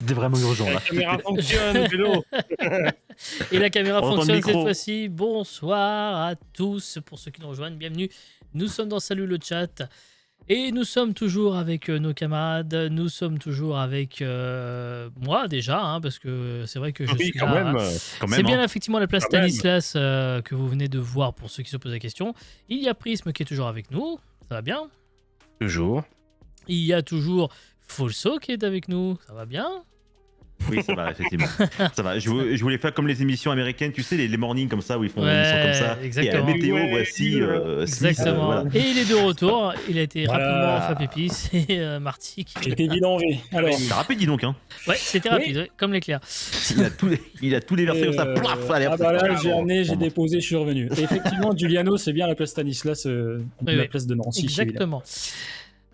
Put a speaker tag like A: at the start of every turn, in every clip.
A: C'était vraiment urgent
B: La
A: là.
B: caméra fonctionne, vélo.
C: Et la caméra
A: On entend le
C: fonctionne cette
A: micro.
C: fois-ci. Bonsoir à tous pour ceux qui nous rejoignent. Bienvenue. Nous sommes dans Salut le chat. Et nous sommes toujours avec nos camarades. Nous sommes toujours avec moi déjà, hein, parce que c'est vrai que je
B: Oui,
C: suis
B: quand
C: là.
B: même.
A: Quand
C: C'est
A: même,
C: bien
A: hein.
C: effectivement la place
B: Quand même.
C: Stanislas que vous venez de voir pour ceux qui se posent la question. Il y a Prism qui est toujours avec nous. Ça va bien.
B: Toujours.
C: Il y a toujours Folso qui est avec nous. Ça va bien.
A: Oui, ça va, effectivement. Ça va. Je voulais faire comme les émissions américaines, tu sais, les mornings comme ça, où ils font une émission comme ça.
C: Exactement.
A: Et à la météo,
B: Ouais,
A: voici Smith.
C: Exactement.
A: Voilà.
C: Et il est de retour. Il a été
B: Voilà.
C: rapidement enfin Pépi. C'est Marty qui...
D: J'étais vidangé. Alors,
A: C'est rapide, dis donc. Hein.
C: Ouais, c'était
D: Oui.
C: rapide, ouais, comme l'éclair.
A: Il a tout déversé comme ça. Plaf, allez, hop,
D: ah bah là,
A: c'est
D: j'ai
A: parti.
D: amené, j'ai
A: Bon, bon.
D: déposé, je suis revenu. Et effectivement, Giuliano, c'est bien la place Stanislas,
C: Oui,
D: la
C: oui.
D: place de Nancy. évidemment.
C: Exactement.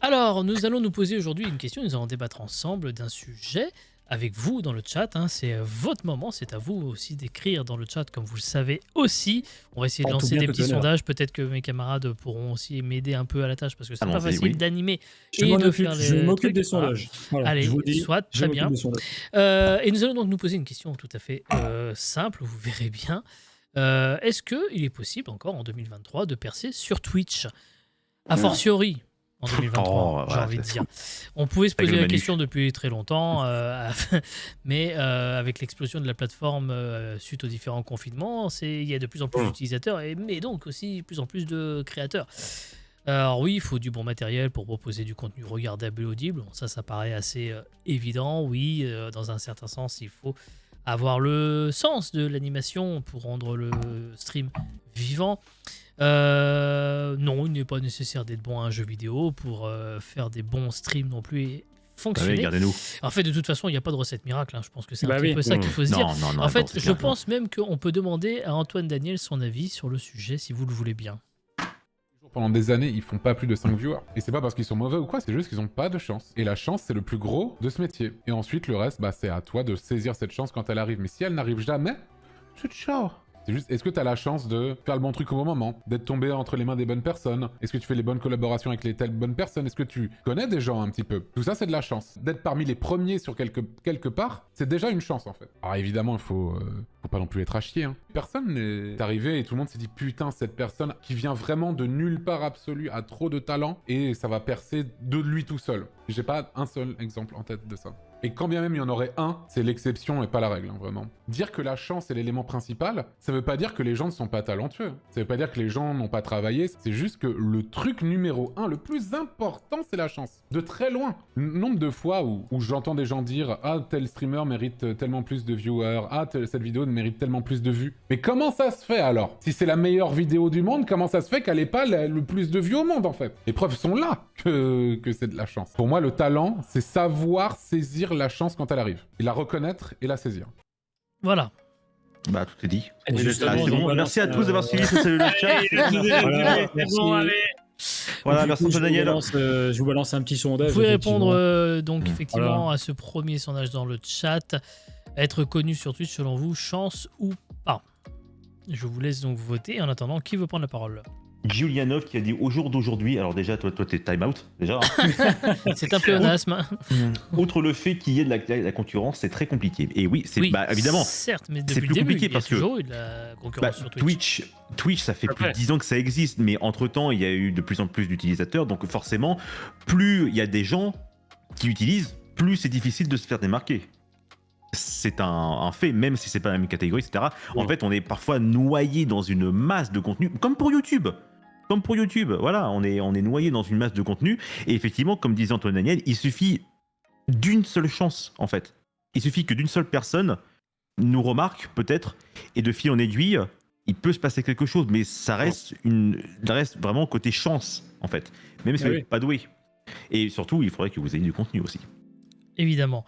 C: Alors, nous allons nous poser aujourd'hui une question. Nous allons débattre ensemble d'un sujet avec vous dans le chat. Hein. C'est votre moment. C'est à vous aussi d'écrire dans le chat, comme vous le savez aussi. On va essayer de
D: En tout
C: lancer
D: bien,
C: des
D: tout
C: petits
D: honneur.
C: sondages. Peut-être que mes camarades pourront aussi m'aider un peu à la tâche parce que c'est pas
A: Allons-y,
C: facile
A: oui.
C: d'animer
D: Je
C: et
D: m'en
C: de
D: occupe,
C: faire
D: je
C: les
D: m'occupe
C: trucs.
D: des
C: Voilà.
D: sondages. Voilà,
C: Allez,
D: je vous le dis,
C: soit,
D: je
C: très
D: m'occupe
C: bien.
D: des sondages.
C: Et nous allons donc nous poser une question tout à fait simple, vous verrez bien. Est-ce qu'il est possible encore en 2023 de percer sur Twitch? A fortiori en 2023,
A: Oh,
C: j'ai
A: voilà,
C: envie de
A: c'est-
C: dire. On pouvait se
A: Avec
C: poser
A: le
C: la
A: Manu.
C: question depuis très longtemps, mais avec l'explosion de la plateforme suite aux différents confinements, il y a de plus en plus d'utilisateurs, mais donc aussi de plus en plus de créateurs. Alors oui, il faut du bon matériel pour proposer du contenu regardable et audible. Bon, ça paraît assez évident. Oui, dans un certain sens, il faut avoir le sens de l'animation pour rendre le stream vivant. Non, il n'est pas nécessaire d'être bon à un jeu vidéo pour faire des bons streams non plus et
A: Ah oui,
C: fonctionner.
A: regardez-nous.
C: En fait, de toute façon, il n'y a pas de recette miracle. Hein. Je pense que c'est un
D: Bah
C: petit
D: oui.
C: peu ça qu'il faut se dire.
A: Non, non, non.
C: En fait,
A: attends, c'est
C: je
A: clair.
C: pense même qu'on peut demander à Antoine Daniel son avis sur le sujet, si vous le voulez bien.
E: Pendant des années, ils font pas plus de 5 viewers. Et c'est pas parce qu'ils sont mauvais ou quoi, c'est juste qu'ils ont pas de chance. Et la chance, c'est le plus gros de ce métier. Et ensuite, le reste, bah, c'est à toi de saisir cette chance quand elle arrive. Mais si elle n'arrive jamais, c'est ciao. C'est juste, est-ce que t'as la chance de faire le bon truc au bon moment, d'être tombé entre les mains des bonnes personnes? Est-ce que tu fais les bonnes collaborations avec les telles bonnes personnes? Est-ce que tu connais des gens un petit peu? Tout ça, c'est de la chance. D'être parmi les premiers sur quelque part, c'est déjà une chance en fait. Alors évidemment, il faut pas non plus être à chier. Hein. Personne n'est arrivé et tout le monde s'est dit putain, cette personne qui vient vraiment de nulle part absolu a trop de talent et ça va percer de lui tout seul. J'ai pas un seul exemple en tête de ça. Et quand bien même il y en aurait un, c'est l'exception et pas la règle, hein, vraiment. Dire que la chance est l'élément principal, ça veut pas dire que les gens ne sont pas talentueux. Ça veut pas dire que les gens n'ont pas travaillé, c'est juste que le truc numéro 1, le plus important, c'est la chance. De très loin. Le nombre de fois où j'entends des gens dire « Ah, tel streamer mérite tellement plus de viewers, ah, cette vidéo mérite tellement plus de vues. » Mais comment ça se fait alors? Si c'est la meilleure vidéo du monde, comment ça se fait qu'elle ait pas le plus de vues au monde, en fait? Les preuves sont là que c'est de la chance. Pour moi, le talent, c'est savoir saisir la chance quand elle arrive. Et la reconnaître et la saisir.
C: Voilà.
A: Bah, tout est dit.
D: Et justement,
A: Ah, c'est
D: je
A: bon.
D: balance,
A: Merci à tous d'avoir suivi ce Salut le chat.
D: Voilà,
B: C'est bon,
D: merci.
B: allez.
A: Voilà,
D: Du
A: merci
D: coup,
A: Antoine Daniel.
D: je vous balance un petit sondage.
C: Vous pouvez
D: effectivement.
C: répondre donc effectivement
D: Voilà.
C: à ce premier sondage dans le chat. Être connu sur Twitch selon vous, chance ou pas? Je vous laisse donc voter. En attendant, qui veut prendre la parole?
A: Giulianov qui a dit au jour d'aujourd'hui, alors déjà, toi t'es time out, déjà. Hein.
C: C'est un pléonasme.
A: Outre le fait qu'il y ait de la concurrence, c'est très compliqué. Et oui, c'est
C: Oui,
A: bah, évidemment.
C: certes, mais
A: c'est
C: depuis
A: plus
C: le début,
A: compliqué
C: il y a
A: parce que-
C: toujours eu de la concurrence
A: Bah,
C: sur Twitch.
A: Twitch, ça fait plus de
B: Après.
A: 10 ans que ça existe, mais entre-temps, il y a eu de plus en plus d'utilisateurs, donc forcément, plus il y a des gens qui utilisent, plus c'est difficile de se faire démarquer. C'est un fait, même si c'est pas la même catégorie, etc. En fait, on est parfois noyé dans une masse de contenu, comme pour YouTube. Voilà, on est noyé dans une masse de contenu, et effectivement, comme disait Antoine Daniel, il suffit d'une seule chance, en fait. Il suffit que d'une seule personne nous remarque, peut-être, et de fil en aiguille, il peut se passer quelque chose, mais ça reste vraiment côté chance, en fait. Même si
D: Ah
A: vous
D: oui.
A: n'êtes pas doué. Et surtout, il faudrait que vous ayez du contenu aussi.
C: Évidemment.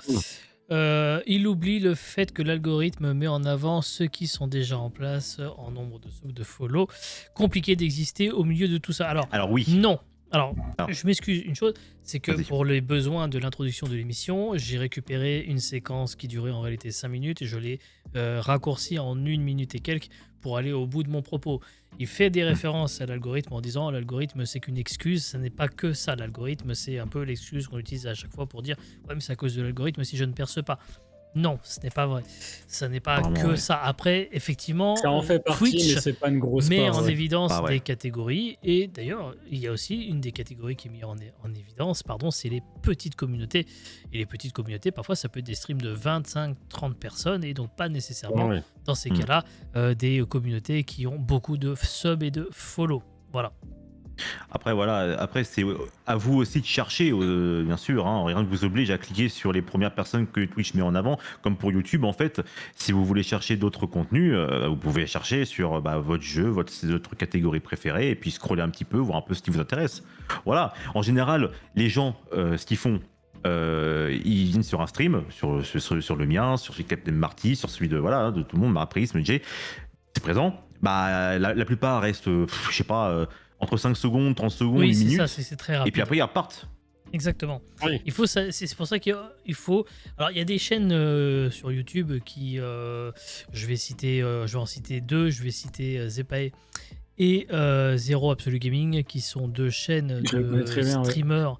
C: Il oublie le fait que l'algorithme met en avant ceux qui sont déjà en place en nombre de follow. Compliqué d'exister au milieu de tout ça. Alors
A: Alors oui,
C: non, Alors,
A: Alors.
C: je m'excuse, une chose, c'est que
A: Vas-y.
C: pour les besoins de l'introduction de l'émission, j'ai récupéré une séquence qui durait en réalité 5 minutes et je l'ai raccourcie en 1 minute et quelques pour aller au bout de mon propos. Il fait des références à l'algorithme en disant l'algorithme c'est qu'une excuse, ça n'est pas que ça, l'algorithme c'est un peu l'excuse qu'on utilise à chaque fois pour dire ouais mais c'est à cause de l'algorithme si je ne perce pas. Non, ce n'est pas vrai. Ça n'est pas
A: Vraiment,
C: que
A: ouais.
C: ça. Après, effectivement,
D: Ça en fait partie,
C: Twitch
D: mais c'est pas une grosse
C: met
D: part.
C: en
D: ouais.
C: évidence
A: Ah ouais.
C: des catégories. Et d'ailleurs, il y a aussi une des catégories qui est mise en évidence, c'est les petites communautés. Et les petites communautés, parfois, ça peut être des streams de 25, 30 personnes, et donc pas nécessairement,
B: Ouais.
C: dans ces
A: Mm.
C: cas-là, des communautés qui ont beaucoup de subs et de follow. Voilà.
A: Après, voilà, après, c'est à vous aussi de chercher, bien sûr. Hein, rien ne vous oblige à cliquer sur les premières personnes que Twitch met en avant. Comme pour YouTube, en fait, si vous voulez chercher d'autres contenus, vous pouvez chercher sur votre jeu, votre catégorie préférée, et puis scroller un petit peu, voir un peu ce qui vous intéresse. Voilà. En général, les gens, ce qu'ils font, ils viennent sur un stream, sur le mien, sur celui de Captain Marty, sur celui de, voilà, de tout le monde, Prism, Jay, c'est présent. La plupart restent, je sais pas, entre 5 secondes, 30 secondes,
C: Oui,
A: 1
C: c'est
A: minute.
C: ça, c'est très rapide.
A: Et puis après, ils repartent.
C: Exactement.
B: Oui.
C: Il faut, c'est pour ça qu'il faut. Alors, il y a des chaînes sur YouTube qui, je vais en citer deux. Je vais citer Zepae et Zero Absolute Gaming, qui sont deux chaînes
D: Je les connais
C: de
D: très bien, ouais.
C: streamers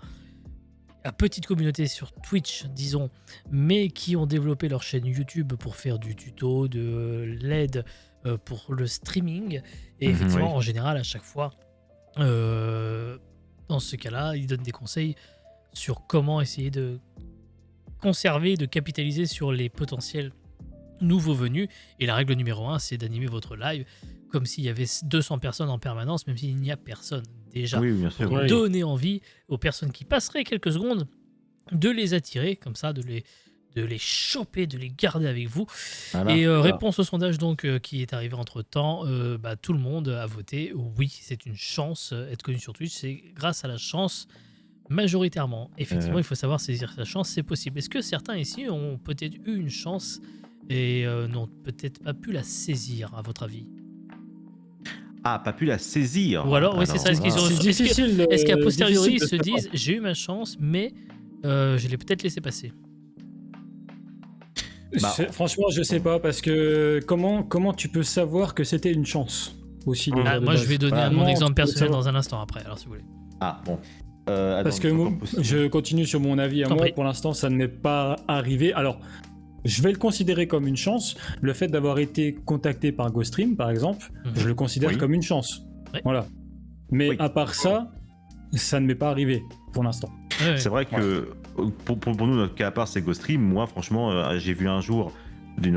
C: à petite communauté sur Twitch, disons, mais qui ont développé leur chaîne YouTube pour faire du tuto, de l'aide pour le streaming. Et
A: Mhm,
C: effectivement,
A: oui.
C: en général, à chaque fois, dans ce cas-là, ils donnent des conseils sur comment essayer de conserver, de capitaliser sur les potentiels nouveaux venus. Et la règle numéro 1, c'est d'animer votre live comme s'il y avait 200 personnes en permanence, même s'il n'y a personne déjà.
A: Oui, bien sûr.
C: Pour
B: Oui.
C: donner envie aux personnes qui passeraient quelques secondes de les attirer, comme ça, de les choper, de les garder avec vous.
A: Voilà.
C: Et réponse au sondage donc qui est arrivé entre temps, tout le monde a voté oui, c'est une chance être connu sur Twitch, c'est grâce à la chance majoritairement. Effectivement, il faut savoir saisir sa chance, c'est possible. Est-ce que certains ici ont peut-être eu une chance et n'ont peut-être pas pu la saisir, à votre avis?
A: Ah, pas pu la saisir.
C: Ou alors, oui, c'est ça, est-ce qu'ils ont-
D: C'est difficile.
C: Est-ce qu'à posteriori, ils
D: difficile
C: se
D: de savoir.
C: disent j'ai eu ma chance, mais je l'ai peut-être laissé passer?
D: Franchement, je sais pas, parce que comment tu peux savoir que c'était une chance aussi déjà, de
C: Moi,
D: base.
C: je vais donner
A: Voilà.
C: mon
D: Comment
C: exemple
D: tu peux
C: personnel
D: savoir
C: dans un instant après, alors si vous voulez.
A: Ah, bon.
D: Parce que moi, je continue sur mon avis à
C: T'en
D: moi.
C: prie.
D: Pour l'instant, ça ne m'est pas arrivé. Alors, je vais le considérer comme une chance. Le fait d'avoir été contacté par GoStream, par exemple,
C: Mhm.
D: je le considère
A: Oui.
D: comme une chance.
C: Ouais.
D: Voilà. Mais
A: Oui.
D: à part ça, ça ne m'est pas arrivé pour l'instant.
C: Ouais,
A: C'est vrai que pour nous, notre cas à part, c'est GoStream. Moi, franchement, j'ai vu un jour d'une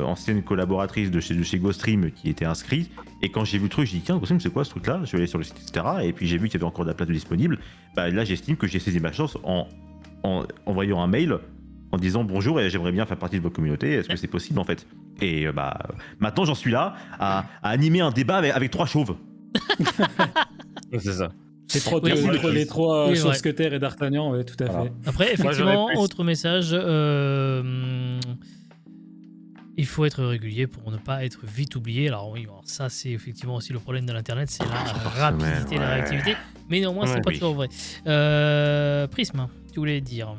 A: ancienne collaboratrice de chez GoStream qui était inscrite. Et quand j'ai vu le truc, j'ai dit tiens, GoStream, c'est quoi ce truc-là? Je vais aller sur le site, etc. Et puis j'ai vu qu'il y avait encore de la place disponible. Là, j'estime que j'ai saisi ma chance en envoyant un mail en disant bonjour et j'aimerais bien faire partie de votre communauté. Est-ce que c'est possible en fait? Et maintenant, j'en suis là à animer un débat avec 3 chauves.
B: C'est ça.
D: C'est trop
C: Oui,
D: entre
C: oui.
D: les trois
C: Oui,
D: Chauve-Scuter et D'Artagnan, ouais, tout à
A: Voilà.
D: fait.
C: Après,
B: Moi,
C: effectivement,
B: j'aurais plus-
C: autre message, il faut être régulier pour ne pas être vite oublié. Alors oui, bon, ça c'est effectivement aussi le problème de l'internet, c'est la rapidité, la
A: ouais.
C: réactivité. Mais néanmoins, c'est
B: Ouais,
C: pas
A: oui.
C: toujours vrai. Prisme, tu voulais dire?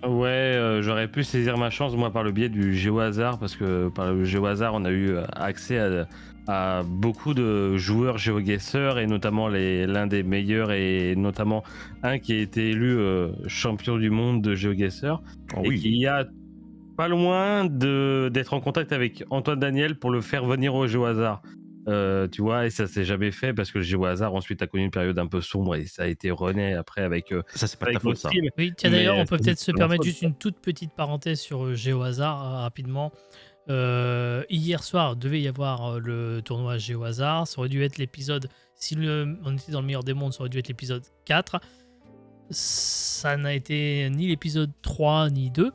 B: Ouais, j'aurais pu saisir ma chance, moi, par le biais du GeoHazard, parce que par le GeoHazard, on a eu accès à beaucoup de joueurs GeoGuessr, et notamment l'un des meilleurs, et notamment un qui a été élu champion du monde de GeoGuessr,
A: Oh,
B: et
A: oui.
B: qui a pas loin d'être en contact avec Antoine Daniel pour le faire venir au GeoHazard. Tu vois, et ça s'est jamais fait parce que le GeoHazard ensuite a connu une période un peu sombre et ça a été rené après avec
A: Ça, c'est pas de ta
B: avec
A: faute,
B: notre
A: ça.
B: stream.
C: Oui, tiens
B: Mais
C: d'ailleurs, on peut
B: c'est
C: peut-être se
B: mon
C: permettre
B: faute,
C: juste une toute petite parenthèse sur GeoHazard rapidement. Hier soir, devait y avoir le tournoi GeoHazard. Ça aurait dû être l'épisode, si on était dans le meilleur des mondes, ça aurait dû être l'épisode 4. Ça n'a été ni l'épisode 3 ni 2.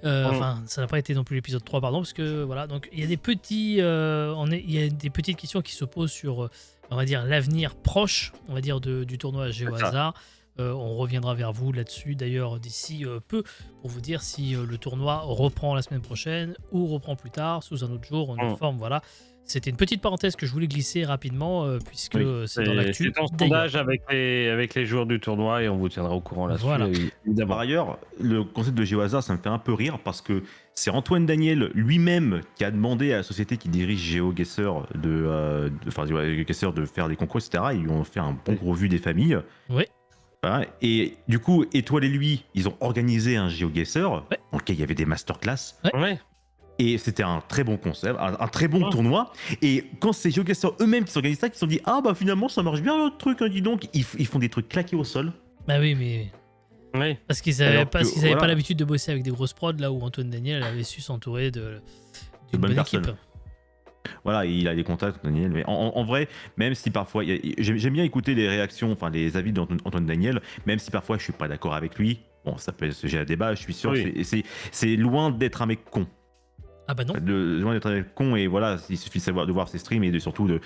C: Enfin, ça n'a pas été non plus l'épisode 3, pardon, parce que voilà, donc il y a des petits, il y a des petites questions qui se posent sur, on va dire, l'avenir proche, on va dire, du tournoi GeoHazard. On reviendra vers vous là-dessus d'ailleurs d'ici peu pour vous dire si le tournoi reprend la semaine prochaine ou reprend plus tard sous un autre jour, en autre forme, voilà. C'était une petite parenthèse que je voulais glisser rapidement, puisque c'est dans l'actu.
B: C'est en
C: D'ailleurs.
B: sondage avec les joueurs du tournoi et on vous tiendra au courant là-dessus.
C: Voilà.
B: Évidemment.
A: Par ailleurs, le concept de GeoHazard, ça me fait un peu rire parce que c'est Antoine Daniel lui-même qui a demandé à la société qui dirige GeoGuessr de faire des concours, etc. Ils lui ont fait un bon revue des familles.
C: Oui.
A: Voilà. Et du coup, Étoile et lui, ils ont organisé un GeoGuessr dans lequel il y avait des masterclass.
B: Ouais.
A: Et c'était un très bon concept, un très bon tournoi. Et quand c'est GeoGuessr eux-mêmes qui s'organisent ça, qui se sont dit ah bah finalement ça marche bien notre truc, hein, dis donc, ils font des trucs claqués au sol.
C: Bah oui, mais
B: Oui.
C: parce qu'ils avaient
A: Alors
C: pas,
A: que,
C: qu'ils avaient pas
A: voilà.
C: l'habitude de bosser avec des grosses prods, là où Antoine Daniel avait su s'entourer d'une
A: bonnes
C: bonne
A: personnes.
C: équipe.
A: Voilà, il a des contacts, Daniel. Mais en vrai, même si parfois, j'aime bien écouter les réactions, enfin les avis d'Antoine Daniel, même si parfois je suis pas d'accord avec lui. Bon, ça peut être sujet à débat. Je suis sûr
B: Oui.
A: que c'est loin d'être un mec con.
C: Ah bah non.
A: Loin d'être un mec con. Et voilà, il suffit de voir ses streams et surtout de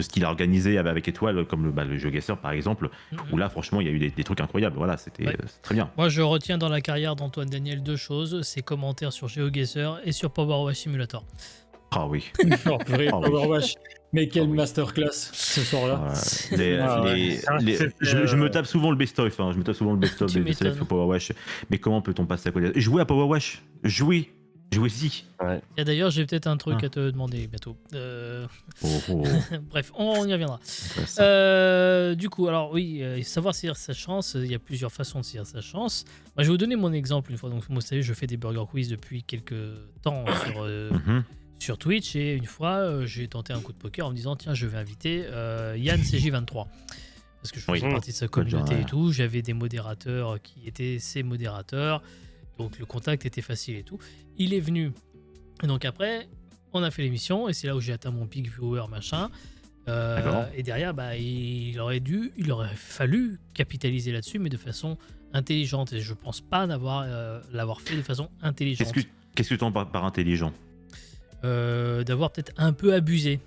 A: ce qu'il a organisé avec Étoile, comme le GeoGuessr par exemple, où là, franchement, il y a eu des trucs incroyables. Voilà, c'était c'est très bien.
C: Moi, je retiens dans la carrière d'Antoine Daniel 2 choses, ses commentaires sur GeoGuessr et sur Power Wash Simulator.
A: Ah oui.
D: Oh, vrai
A: Ah oui.
D: Overwatch. Mais quelle
A: Ah oui.
D: masterclass ce soir-là.
A: Je me tape souvent le best-of. Je me tape souvent le best-of
C: Tu
A: des célèbres
C: m'étonnes.
A: sur Power Wash. Mais comment peut-on passer à côté? Jouer à Power Wash. Jouez-y.
C: Et d'ailleurs, j'ai peut-être un truc
A: Ah.
C: à te demander bientôt.
A: Oh.
C: Bref, on y reviendra. Du coup, alors oui, savoir saisir sa chance, il y a plusieurs façons de saisir sa chance. Moi, je vais vous donner mon exemple une fois. Donc, vous savez, je fais des burger quiz depuis quelques temps sur Twitch, et une fois, j'ai tenté un coup de poker en me disant tiens, je vais inviter Yann CJ23. Parce que je faisais partie de sa communauté et tout. J'avais des modérateurs qui étaient ses modérateurs. Donc le contact était facile et tout. Il est venu. Et donc après, on a fait l'émission et c'est là où j'ai atteint mon pic viewer machin. Et derrière, bah, il aurait fallu capitaliser là-dessus, mais de façon intelligente. Et je pense pas l'avoir fait de façon intelligente.
A: Qu'est-ce que tu entends par intelligent?
C: D'avoir peut-être un peu abusé.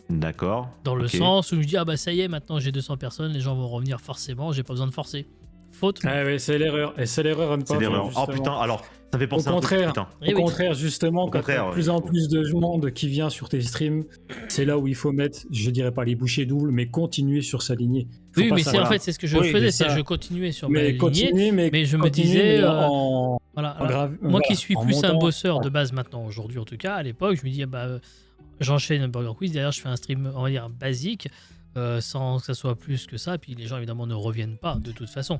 A: D'accord.
C: Dans le
A: Ok.
C: sens où je dis ah bah ça y est, maintenant j'ai 200 personnes, les gens vont revenir forcément, j'ai pas besoin de forcer. Faute.
D: Ah ouais, c'est l'erreur. Et c'est l'erreur à ne pas
A: C'est
D: faire.
A: l'erreur. Oh
D: justement.
A: putain, alors, ça fait penser
D: Au
A: à un truc,
D: contraire.
A: putain.
C: Eh
D: Au
C: oui.
D: contraire, justement,
A: Au
D: quand il y a
A: contraire,
D: de plus en
A: ouais.
D: plus de monde qui vient sur tes streams, c'est là où il faut mettre, je dirais pas les bouchées doubles, mais continuer sur sa lignée. Faut
C: Oui,
D: pas
C: mais
D: s'arrêter.
C: en fait c'est ce que je
D: Oui,
C: faisais,
D: mais
C: c'est
D: ça-
C: je continuais sur ma
D: mais
C: lignée.
D: continuer,
C: mais je me
D: continuer,
C: disais,
D: mais en
C: Voilà, alors,
D: grave-
C: moi qui
D: voilà,
C: suis
D: en
C: plus un
D: montant-
C: bosseur de base maintenant, aujourd'hui en tout cas, à l'époque, je me dis, ah bah, j'enchaîne un burger quiz, derrière je fais un stream, on va dire, basique, sans que ça soit plus que ça, puis les gens évidemment ne reviennent pas de toute façon.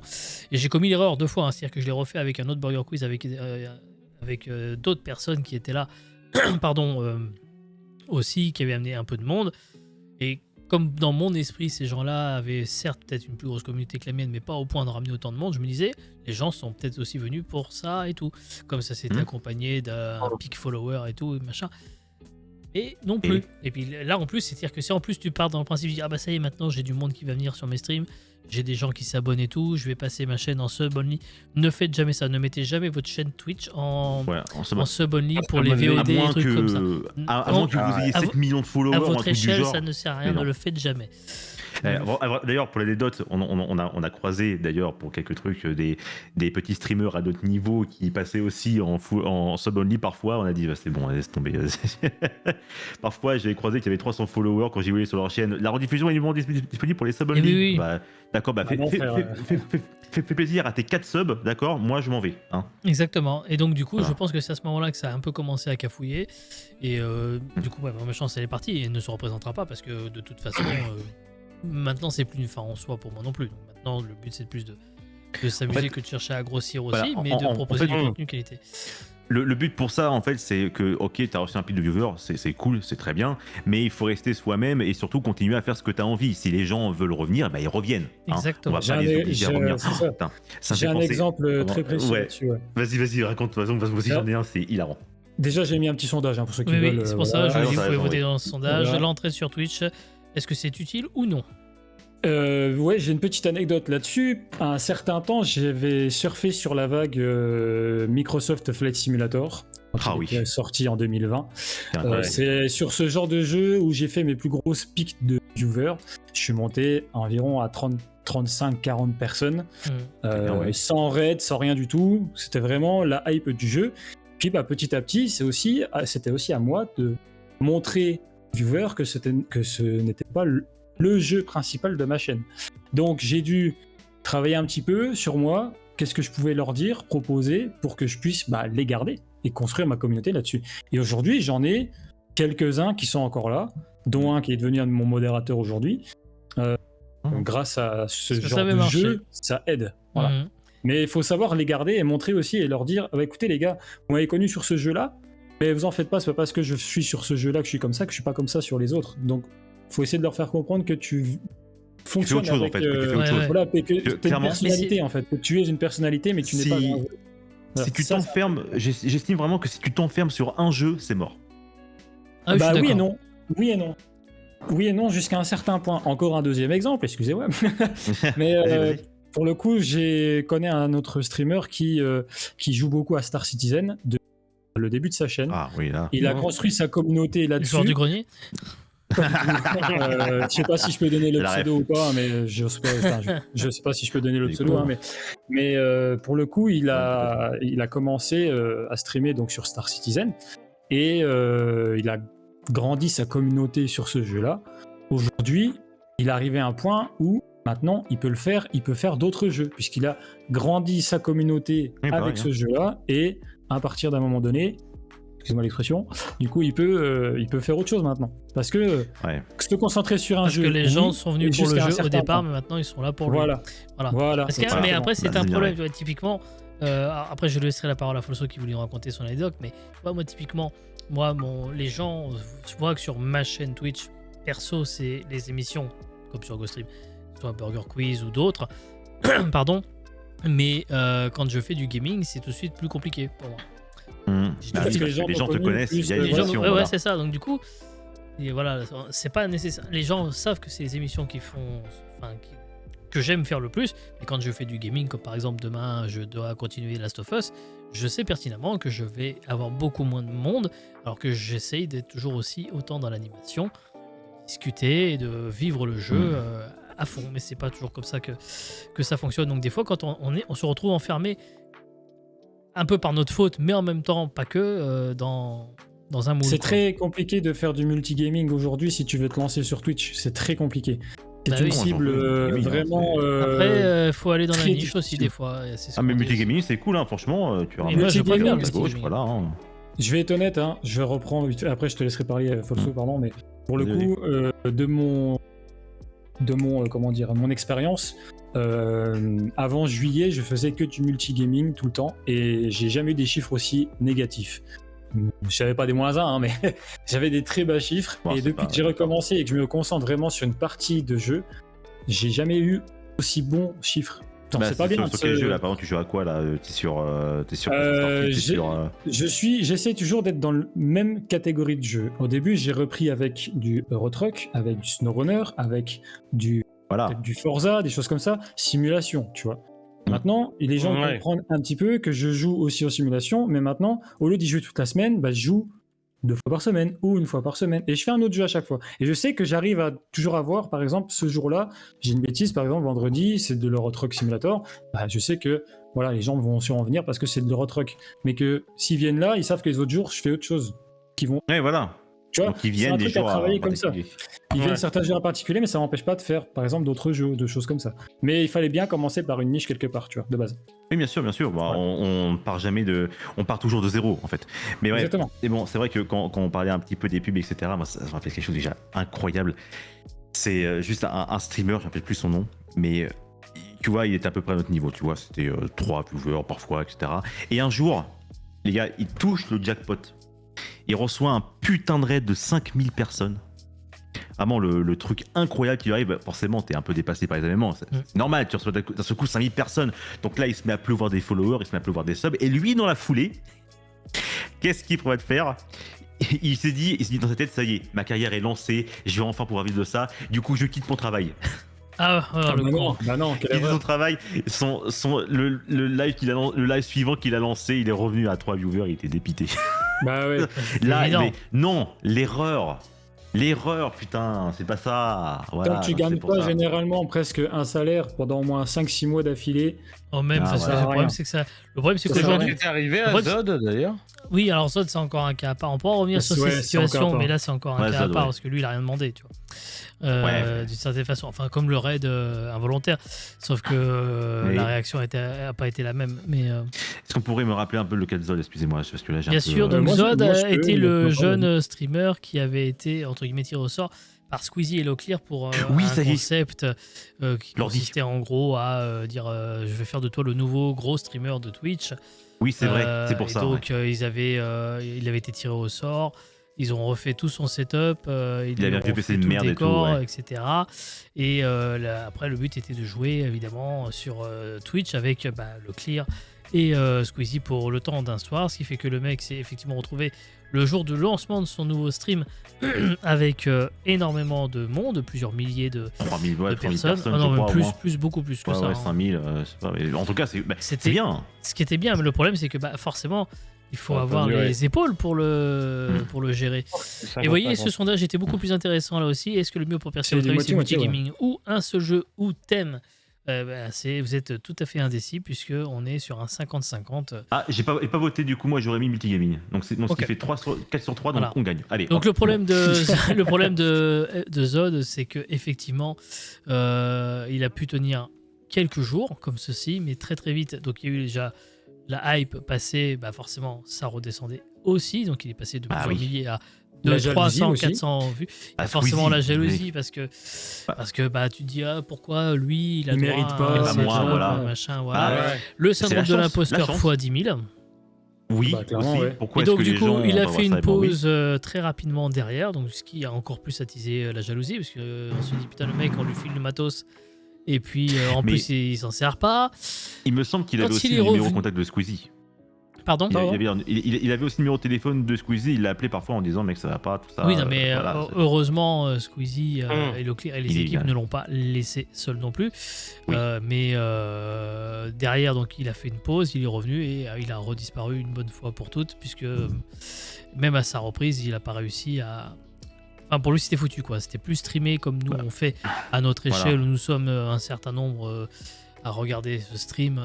C: Et j'ai commis l'erreur 2 fois, c'est-à-dire que je l'ai refait avec un autre burger quiz avec d'autres personnes qui étaient là, pardon, aussi, qui avaient amené un peu de monde. Et comme dans mon esprit, ces gens-là avaient certes peut-être une plus grosse communauté que la mienne, mais pas au point de ramener autant de monde, je me disais, les gens sont peut-être aussi venus pour ça et tout. Comme ça s'était accompagné d'un peak follower et tout, et machin. Et non plus. Et puis là, en plus, c'est-à-dire que si en plus tu pars dans le principe, tu dis, ah bah ça y est, maintenant j'ai du monde qui va venir sur mes streams, j'ai des gens qui s'abonnent et tout, je vais passer ma chaîne en sub only. Ne faites jamais ça, ne mettez jamais votre chaîne Twitch en sub only pour les
B: abonné.
C: VOD et trucs comme ça.
A: À moins que vous ayez 7 millions de followers
C: À
A: ou un
C: votre
A: truc du
C: échelle,
A: genre.
C: ça ne sert à rien,
A: Mais
C: ne
A: non.
C: le faites jamais.
A: D'ailleurs, pour l'anecdote, on a croisé d'ailleurs pour quelques trucs des petits streamers à d'autres niveaux qui passaient aussi en sub-only parfois. On a dit, bah, c'est bon, laisse tomber. Parfois, j'avais croisé qu'il y avait 300 followers quand j'ai voyais sur leur chaîne. La rediffusion est uniquement disponible pour les sub-only.
C: Oui.
A: Bah, d'accord, bah,
D: non, frère,
A: fais plaisir à tes 4 subs, d'accord? Moi, je m'en vais. Hein.
C: Exactement. Et donc, du coup,
A: Voilà.
C: je pense que c'est à ce moment-là que ça a un peu commencé à cafouiller. Et du coup, ma chance, elle est partie et elle ne se représentera pas parce que de toute façon, maintenant, c'est plus une fin en soi pour moi non plus. Donc, maintenant, le but, c'est plus de s'amuser
A: En fait,
C: que de chercher à grossir aussi,
A: voilà,
C: mais de proposer
A: en fait,
C: du contenu qualité.
A: Le but pour ça, en fait, c'est que, ok, t'as reçu un pic de viewers, c'est cool, c'est très bien, mais il faut rester soi-même et surtout continuer à faire ce que t'as envie. Si les gens veulent revenir, bah, ils reviennent. Hein.
C: Exactement.
A: On va pas les obliger à revenir.
D: c'est ça.
A: Putain, ça me
D: J'ai
A: fait
D: un
A: penser-
D: exemple très
A: Ouais.
D: précis là-dessus. Ouais.
A: Vas-y, raconte, de toute façon, parce que moi aussi j'en ai un, c'est hilarant.
D: Déjà, j'ai mis un petit sondage pour ceux qui
C: Oui,
D: veulent.
C: c'est pour
D: voilà.
C: ça que je vous
A: Ah,
C: dis,
A: non,
C: vous pouvez
A: ça,
C: voter
A: oui.
C: dans ce sondage.
D: Voilà.
C: L'entrée sur Twitch, est-ce que c'est utile ou non?
D: Ouais, j'ai une petite anecdote là-dessus. À un certain temps, j'avais surfé sur la vague Microsoft Flight Simulator.
A: Ah oui.
D: Qui est sorti en 2020.
A: C'est incroyable.
D: C'est sur ce genre de jeu où j'ai fait mes plus grosses pics de viewers. Je suis monté environ à 35-40 personnes.
C: Hmm.
A: bien, ouais.
D: Sans raid, sans rien du tout. C'était vraiment la hype du jeu. Puis petit à petit, c'était aussi à moi de montrer aux viewers que ce n'était pas le jeu principal de ma chaîne. Donc j'ai dû travailler un petit peu sur moi, qu'est-ce que je pouvais leur dire, proposer pour que je puisse les garder et construire ma communauté là-dessus. Et aujourd'hui, j'en ai quelques-uns qui sont encore là, dont un qui est devenu un de mon modérateur aujourd'hui. Donc, grâce à ce genre de jeu, ça aide. Voilà. Mais il faut savoir les garder et montrer aussi et leur dire écoutez les gars, vous m'avez connu sur ce jeu-là, mais vous en faites pas, c'est pas parce que je suis sur ce jeu-là que je suis comme ça, que je suis pas comme ça sur les autres. Donc il faut essayer de leur faire comprendre que tu fonctionnes
A: autre chose,
D: avec,
A: en fait, que tu fais autre chose.
D: Voilà, que tu as une
A: Clairement.
D: personnalité en fait, que tu es une personnalité, mais tu n'es pas.
A: Si tu t'enfermes, j'estime vraiment que si tu t'enfermes sur un jeu, c'est mort.
C: Ah, oui, je suis
D: oui et
C: d'accord.
D: non. Oui et non. Oui et non jusqu'à un certain point. Encore un deuxième exemple, excusez-moi. Mais
A: Vas-y.
D: pour le coup, je connais un autre streamer qui joue beaucoup à Star Citizen depuis le début de sa chaîne.
A: Ah oui, là.
D: Il a construit sa communauté
C: Le
D: là-dessus.
C: joueur du grenier.
D: Je sais pas si je peux donner le
A: La ref.
D: pseudo ou pas, mais je sais pas si je peux donner le pseudo, hein, mais pour le coup, il a commencé à streamer donc sur Star Citizen et il a grandi sa communauté sur ce jeu-là. Aujourd'hui, il est arrivé à un point où maintenant il peut faire d'autres jeux puisqu'il a grandi sa communauté avec ce jeu-là et à partir d'un moment donné, excuse-moi l'expression, du coup il peut faire autre chose maintenant parce que se concentrer sur un jeu.
C: Parce que les gens sont venus pour le jeu au départ,
D: point.
C: mais maintenant ils sont là pour lui.
D: Voilà.
C: Mais après c'est un
A: c'est
C: problème,
A: bien,
C: tu vois, typiquement. Après je laisserai la parole à Folso qui voulait nous raconter son anecdote, mais tu vois, moi typiquement, les gens, je vois que sur ma chaîne Twitch perso, c'est les émissions comme sur GoStream, soit Burger Quiz ou d'autres, pardon. Mais quand je fais du gaming, c'est tout de suite plus compliqué pour moi.
D: Parce que les gens
A: te connaissent, il y a
C: Les gens,
A: l'émission.
C: ouais, c'est ça. Donc du coup, et voilà, c'est pas nécessaire. Les gens savent que c'est les émissions que j'aime faire le plus. Mais quand je fais du gaming, comme par exemple demain, je dois continuer Last of Us, je sais pertinemment que je vais avoir beaucoup moins de monde, alors que j'essaye d'être toujours aussi autant dans l'animation, de discuter et de vivre le jeu à fond. Mais c'est pas toujours comme ça que ça fonctionne. Donc des fois, quand on se retrouve enfermé, un peu par notre faute, mais en même temps pas que dans un moule.
D: C'est très compliqué de faire du multigaming aujourd'hui si tu veux te lancer sur Twitch. C'est très compliqué. C'est une cible vraiment.
C: Après, faut aller dans la
D: très
C: niche aussi
D: difficile.
C: des fois.
A: Mais multigaming, c'est cool, hein, franchement. Tu
C: Et moi, je
D: préfère
C: préfère
D: le
C: le
A: gauche,
C: multigaming.
A: voilà. Hein.
D: Je vais être honnête, je reprends vite fait. Après je te laisserai parler, Folso, pardon, mais pour le
A: Vas-y,
D: coup, de mon mon expérience, avant juillet, je faisais que du multigaming tout le temps et j'ai jamais eu des chiffres aussi négatifs. Je n'avais pas des -1, mais j'avais des très bas chiffres.
A: Bon,
D: et
A: c'est
D: depuis
A: pas-
D: que j'ai recommencé et que je me concentre vraiment sur une partie de jeu, j'ai jamais eu aussi bons chiffres. Attends, c'est pas bien.
A: Sur quel jeu là? Par exemple, tu joues à quoi là? T'es sur Starfield, t'es sur.
D: J'essaie toujours d'être dans la même catégorie de jeu. Au début, j'ai repris avec du Euro Truck, avec du SnowRunner, avec du
A: Voilà.
D: peut-être du Forza, des choses comme ça, simulation, tu vois. Maintenant, les gens comprennent un petit peu que je joue aussi en simulation, mais maintenant, au lieu d'y jouer toute la semaine, je joue 2 fois par semaine ou 1 fois par semaine, et je fais un autre jeu à chaque fois. Et je sais que j'arrive à toujours avoir, par exemple, ce jour-là, j'ai une bêtise, par exemple, vendredi, c'est de l'Euro Truck Simulator, je sais que voilà, les gens vont sûrement venir parce que c'est de l'Euro Truck, mais que s'ils viennent là, ils savent que les autres jours, je fais autre chose.
A: Ouais, voilà.
D: Tu vois,
A: Donc ils
D: c'est un
A: viennent des
D: truc à
A: jours
D: travailler comme ça.
A: particuliers.
D: Ils viennent certains jeux en particulier, mais ça m'empêche pas de faire, par exemple, d'autres jeux, de choses comme ça. Mais il fallait bien commencer par une niche quelque part, tu vois, de base.
A: Oui, bien sûr, bien sûr. Bah, on part jamais on part toujours de zéro en fait. Mais ouais.
D: Exactement.
A: Et bon, c'est vrai que quand on parlait un petit peu des pubs, etc. Moi, ça me rappelle quelque chose déjà incroyable. C'est juste un streamer, je ne rappelle plus son nom, mais tu vois, il était à peu près à notre niveau. Tu vois, c'était 3 viewers parfois, etc. Et un jour, les gars, il touche le jackpot. Il reçoit un putain de raid de 5000 personnes. Vraiment le truc incroyable qui lui arrive, forcément t'es un peu dépassé par les événements, c'est normal, tu reçois d'un seul coup 5000 personnes, donc là il se met à pleuvoir des followers, il se met à pleuvoir des subs, et lui dans la foulée, qu'est-ce qu'il pourrait faire? Il s'est dit dans sa tête, ça y est, ma carrière est lancée, je vais enfin pouvoir vivre de ça, du coup je quitte mon travail.
D: Bah non, quelle
A: Il dit
D: erreur.
A: son travail, le live suivant qu'il a lancé, il est revenu à 3 viewers, il était dépité.
D: Bah ouais.
A: Là,
C: évident.
A: mais non, l'erreur L'erreur, putain, c'est pas ça. Voilà,
D: Quand tu
A: donc
D: gagnes
A: c'est pour
D: pas
A: ça.
D: généralement presque un salaire pendant au moins 5-6 mois d'affilée,
C: Oh, même,
A: Ah,
C: parce que
A: ouais.
C: le
D: Ça
C: problème,
D: rien.
C: c'est que ça. Le problème, c'est
D: Ça sert à
C: qu'aujourd'hui.
D: rien.
B: C'est arrivé
C: Le
B: à
C: problème,
B: Zod d'ailleurs.
C: Oui, alors Zod, c'est encore un cas à part. On pourra revenir sur
D: Ouais,
C: ces
D: c'est encore à
C: situations,
D: part.
C: mais là, c'est encore un
A: Ouais,
C: cas à
A: Zod,
C: part
A: ouais.
C: parce que lui, il a rien demandé, tu vois.
A: Ouais.
C: D'une certaine façon. Enfin, comme le raid involontaire. Sauf que
A: Oui.
C: la réaction a pas été la même. Mais
A: Est-ce qu'on pourrait me rappeler un peu le cas de Zod, excusez-moi, parce que là j'ai
C: bien
A: un peu.
C: sûr, donc
D: moi,
C: Zod
D: moi, je peux,
C: était le
D: non,
C: jeune
D: vas-y.
C: streamer qui avait été, entre guillemets, tiré au sort par Squeezie et Locklear pour
A: Oui,
C: un
A: ça y est.
C: concept qui
A: L'ordi.
C: consistait en gros à dire je vais faire de toi le nouveau gros streamer de Twitch.
A: Oui, c'est vrai, c'est pour
C: Et
A: ça.
C: donc,
A: ouais.
C: il avait été tiré au sort. Ils ont refait tout son setup. Ils
A: Il
C: lui
A: avait un
C: ont
A: vieux PC
C: refait
A: de
C: tout le
A: merde et tout,
C: décor,
A: ouais.
C: etc. Et après, le but était de jouer évidemment sur Twitch avec le Clear et Squeezie pour le temps d'un soir. Ce qui fait que le mec s'est effectivement retrouvé le jour de lancement de son nouveau stream avec énormément de monde, plusieurs milliers de
A: 3000, ouais, 3000
C: personnes.
A: personnes,
C: Ah non,
A: je
C: même
A: crois, au moins.
C: beaucoup plus que
A: Ouais,
C: ça.
A: ouais,
C: hein.
A: 5000, c'est pas... mais en tout cas, c'est
C: C'était
A: bien.
C: ce qui était bien, mais le problème c'est que forcément il faut
B: Ouais,
C: avoir
B: pas mieux,
C: les épaules pour le gérer. Et vous voyez, ce sondage était beaucoup plus intéressant là aussi. Est-ce que le mieux pour percer
D: C'est
C: votre
D: du
C: avis, c'est
D: moitié-moitié,
C: multigaming ou un seul jeu ou thème vous êtes tout à fait indécis puisque on est sur un 50-50.
A: Ah, j'ai pas voté, du coup, moi j'aurais mis multigaming. Donc, ce
C: Ok.
A: qui fait 4 sur 3, donc
C: Voilà.
A: on gagne. Allez.
C: Donc
A: hop,
C: le problème le problème de Zod, c'est que effectivement, il a pu tenir quelques jours comme ceci, mais très très vite. Donc il y a eu déjà la hype passée, forcément ça redescendait aussi. Donc il est passé de
A: Ah
C: plusieurs
A: oui.
C: milliers à
D: La
C: 200,
D: jalousie
C: 300,
D: aussi.
C: 400 vues. Il y a
A: Ah,
C: forcément
A: Squeezie,
C: la jalousie
A: oui.
C: parce que tu te dis pourquoi lui il a
D: Il
C: droit
D: mérite
C: à
D: pas,
C: un
A: c'est
C: setup,
A: moi, voilà.
C: machin,
A: Ah,
C: voilà.
B: ouais.
C: Le
A: C'est
C: syndrome
A: la
C: de
A: chance,
C: l'imposteur
A: la chance.
C: fois 10 000.
A: Oui,
D: clairement,
A: aussi.
D: ouais.
A: Pourquoi
C: Et
A: est-ce
C: donc
A: que
C: du
A: les
C: coup,
A: gens
C: il
A: vont
C: a
A: pas
C: fait
A: voir
C: une
A: ça? Oui.
C: pause très rapidement derrière, donc ce qui a encore plus attisé la jalousie, parce que on se dit putain le mec, on lui file le matos, et puis en
A: Mais-
C: plus il s'en sert pas.
A: Il me semble qu'il
C: Quand
A: avait aussi
C: il est
A: le numéro de
C: revenu-
A: contact de Squeezie.
C: Pardon.
A: Il avait aussi le numéro de téléphone de Squeezie, il l'a appelé parfois en disant mec ça va pas, tout ça.
C: Oui, non, mais
A: voilà, c'est-
C: heureusement, Squeezie et Leclerc et les
A: Il est
C: équipes
A: légal.
C: ne l'ont pas laissé seul non plus.
A: Oui.
C: Mais derrière, donc, il a fait une pause, il est revenu et il a redisparu une bonne fois pour toutes, puisque même à sa reprise, il n'a pas réussi à. Enfin, pour lui, c'était foutu, quoi. C'était plus streamé comme nous on fait à notre
A: Voilà.
C: échelle, où nous sommes un certain nombre à regarder ce stream,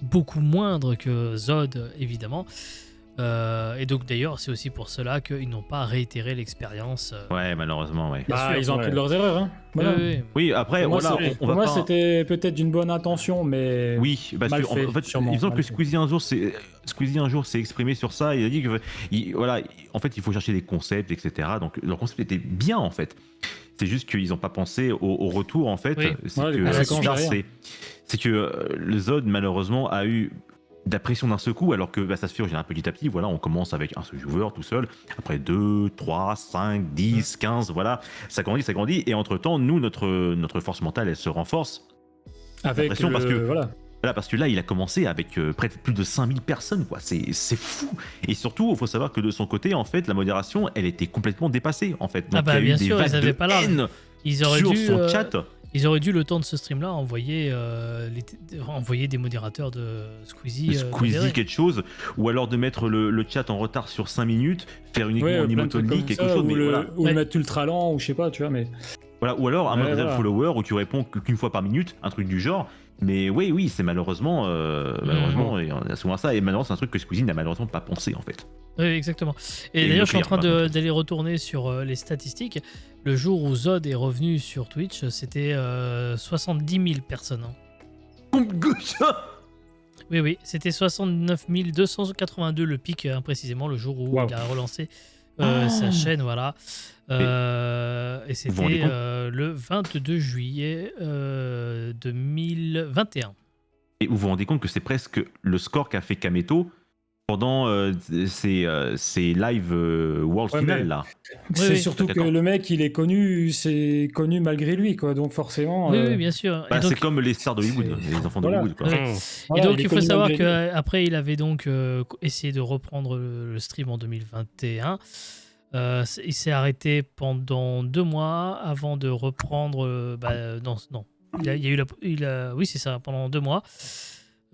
C: beaucoup moindre que Zod, évidemment. Et donc d'ailleurs, c'est aussi pour cela qu'ils n'ont pas réitéré l'expérience.
A: Ouais, malheureusement, ouais.
C: Bien sûr,
D: Ils ont appris
B: ouais.
D: de leurs erreurs. Hein. Voilà.
C: Oui.
A: Oui, après,
D: Pour moi,
A: voilà,
D: c'est-
A: on
D: pour
A: va
D: moi,
A: pas...
D: c'était peut-être d'une bonne intention, mais
A: Oui, parce
D: mal
A: que
D: fait,
A: en fait,
D: sûrement,
A: il me semble
D: mal
A: que
D: fait.
A: Squeezie un jour s'est exprimé sur ça. Il a dit que voilà, en fait, il faut chercher des concepts, etc. Donc leur concept était bien en fait. C'est juste qu'ils n'ont pas pensé au retour en fait.
C: Oui.
A: C'est
D: Ouais,
A: que
D: les conséquences
A: là,
D: derrière.
A: c'est que le Zod malheureusement a eu de la pression d'un seul coup, alors que ça se fait un petit à petit. Voilà, on commence avec un seul joueur tout seul. Après 2, 3, 5, 10, 15, voilà, ça grandit. Et entre temps, nous, notre force mentale, elle se renforce.
D: avec
A: l'impression parce que-
D: voilà.
A: Voilà, parce que là, il a commencé avec près de plus de 5000 personnes, quoi. C'est fou. Et surtout, il faut savoir que de son côté, en fait, la modération, elle était complètement dépassée, en fait. Donc, il y a eu
C: bien
A: des
C: sûr,
A: vagues
C: ils avaient
A: de
C: pas là.
A: haine
C: Ils auraient
A: sur
C: dû,
A: son chat.
C: ils auraient dû le temps de ce stream-là envoyer, envoyer des modérateurs de Squeezie.
A: Squeezie
C: modérés.
A: quelque chose, ou alors de mettre le chat en retard sur 5 minutes, faire uniquement
D: Ouais,
A: en
D: plein de trucs
A: emotonly,
D: comme
A: quelque
D: ça,
A: chose,
D: ou
A: mais
D: le,
A: voilà.
D: ou
C: Ouais.
D: le mettre ultra lent, ou je sais pas, tu vois, mais
A: Voilà. Ou alors un
D: Ouais,
A: mode
D: voilà.
A: follower où tu réponds qu'une fois par minute, un truc du genre. Mais oui, c'est malheureusement, et on a souvent ça, et malheureusement, c'est un truc que Squeezie n'a malheureusement pas pensé, en fait.
C: Oui, exactement. Et
A: Et
C: d'ailleurs, je suis en
A: Leclerc,
C: train
A: par contre.
C: d'aller retourner sur les statistiques. Le jour où Zod est revenu sur Twitch, c'était 70 000 personnes. hein. Oui, c'était 69 282 le pic, précisément, le jour où
D: Wow.
C: il a relancé
A: Ah.
C: sa chaîne, voilà. Et
A: vous vous
C: c'était
A: rendez compte
C: le 22 juillet 2021.
A: Et vous vous rendez compte que c'est presque le score qu'a fait Kameto pendant ses live World
D: Ouais,
A: Final,
D: mais-
A: là.
D: c'est
C: oui.
D: surtout que
A: D'accord.
D: le mec, il est connu, c'est connu malgré lui, quoi. Donc forcément.
C: Oui, bien sûr.
A: Bah,
C: Et donc,
A: c'est comme les stars d'Hollywood,
D: c'est-
A: les enfants
D: Voilà.
A: d'Hollywood, quoi.
C: Ouais.
D: voilà,
C: et donc,
D: est
C: il faut
D: connu
C: savoir
D: malgré lui.
C: qu'après, il avait donc essayé de reprendre le stream en 2021. Il s'est arrêté pendant 2 mois avant de reprendre. Non. Il a eu oui, c'est ça, pendant 2 mois.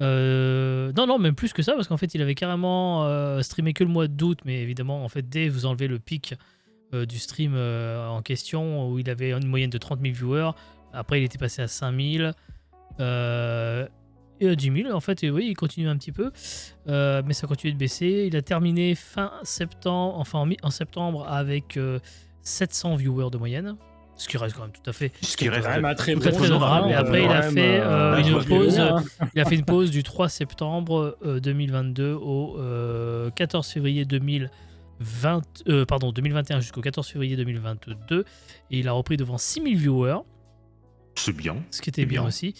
C: Non, même plus que ça, parce qu'en fait, il avait carrément streamé que le mois d'août, mais évidemment, en fait, dès que vous enlevez le pic du stream en question, où il avait une moyenne de 30 000 viewers. Après, il était passé à 5 000 et à 10 000. En fait, et oui, il continue un petit peu, mais ça continue de baisser. Il a terminé fin septembre, en septembre, avec 700 viewers de moyenne. Ce qui reste quand même tout à fait
A: Ce qui reste
D: Quand même un très
C: très
D: bon
C: très
D: jeu.
C: honorable. Et après, il a fait une pause.
D: Hein.
C: Il a fait une pause du 3 septembre 2022 au 14 février 2021 jusqu'au 14 février 2022. Et il a repris devant 6000 viewers,
A: c'est bien.
C: ce qui était
A: C'est
C: bien
A: bien.
C: aussi.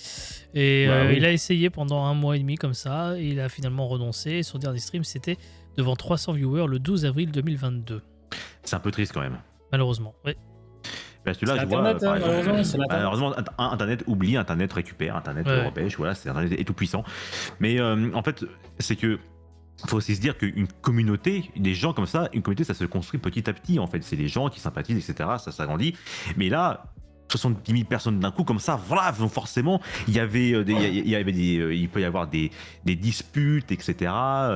C: Et
B: Bah oui.
C: il a essayé pendant un mois et demi comme ça. Et il a finalement renoncé. Et son dernier stream, c'était devant 300 viewers le 12 avril 2022.
A: C'est un peu triste quand même.
C: Malheureusement. Ouais.
A: Parce que là,
D: C'est
A: je vois,
D: Internet,
A: par
D: hein,
A: exemple,
D: malheureusement, c'est
A: malheureusement, Internet oublie, Internet récupère, Internet
C: Ouais.
A: repêche, voilà, c'est Internet est tout puissant. Mais en fait, c'est que faut aussi se dire qu'une communauté, des gens comme ça, une communauté, ça se construit petit à petit. En fait, c'est des gens qui sympathisent, etc. Ça s'agrandit. Mais là, 70 000 personnes d'un coup comme ça, voilà, donc forcément, il y avait, il peut y avoir des disputes, etc.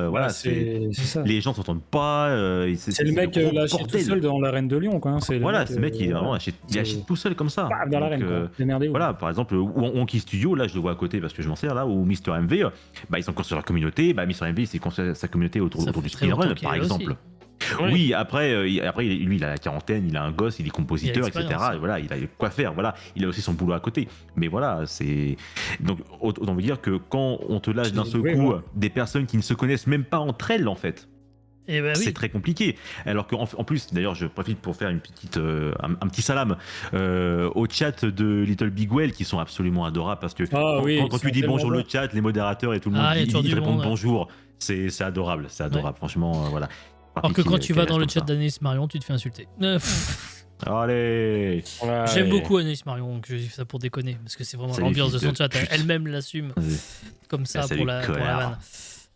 A: Voilà,
D: c'est ça.
A: les gens s'entendent pas.
D: C'est le mec
A: gros
D: lâché tout
A: bordel.
D: seul dans l'arène de Lyon, quoi. Hein. C'est
A: Voilà, ce mec, il
D: voilà.
A: achète
D: c'est-
A: tout seul comme ça.
D: Bam, dans
A: Donc,
D: l'arène, quoi. Démerdez-vous.
A: voilà, par exemple, Wonky Studio, là je le vois à côté parce que je m'en sers là, ou Mister MV, bah, ils sont construits leur communauté, bah, Mister MV s'est construit sa communauté autour
C: Ça
A: du
C: fait très
A: speedrun,
C: longtemps qu'il
A: par
C: est là aussi.
A: exemple.
B: Oui.
A: Oui, après, lui, il a la quarantaine, il a un gosse, il est compositeur, etc.
C: l'expérience.
A: Et voilà, il a quoi faire, voilà. Il a aussi son boulot à côté. Mais voilà, c'est. Donc, autant vous dire que quand on te lâche d'un seul
D: Oui,
A: coup
D: voilà.
A: des personnes qui ne se connaissent même pas entre elles, en fait,
C: Et bah oui.
A: c'est très compliqué. Alors qu'en en plus, d'ailleurs, je profite pour faire une petite, un petit salam au chat de Little Big Well qui sont absolument adorables parce que
D: Ah oui,
A: quand
D: ils
A: tu
D: sont
A: dis bonjour
D: tellement
A: le
D: bons.
A: chat, les modérateurs et tout le
C: Ah,
A: monde,
C: il y a toujours
A: ils
C: du
A: répondent
C: monde.
A: bonjour. C'est adorable, c'est adorable. Franchement, voilà.
C: Alors que quand tu vas dans le chat
A: de
C: d'Anaïs Marion, tu te fais insulter.
A: Allez.
C: J'aime beaucoup Anaïs Marion, donc je dis ça pour déconner, parce que c'est vraiment
A: Salut,
C: l'ambiance de
A: fils
C: son
A: de
C: chat.
A: pute.
C: Elle-même l'assume comme ça
A: Salut,
C: pour la
A: connard.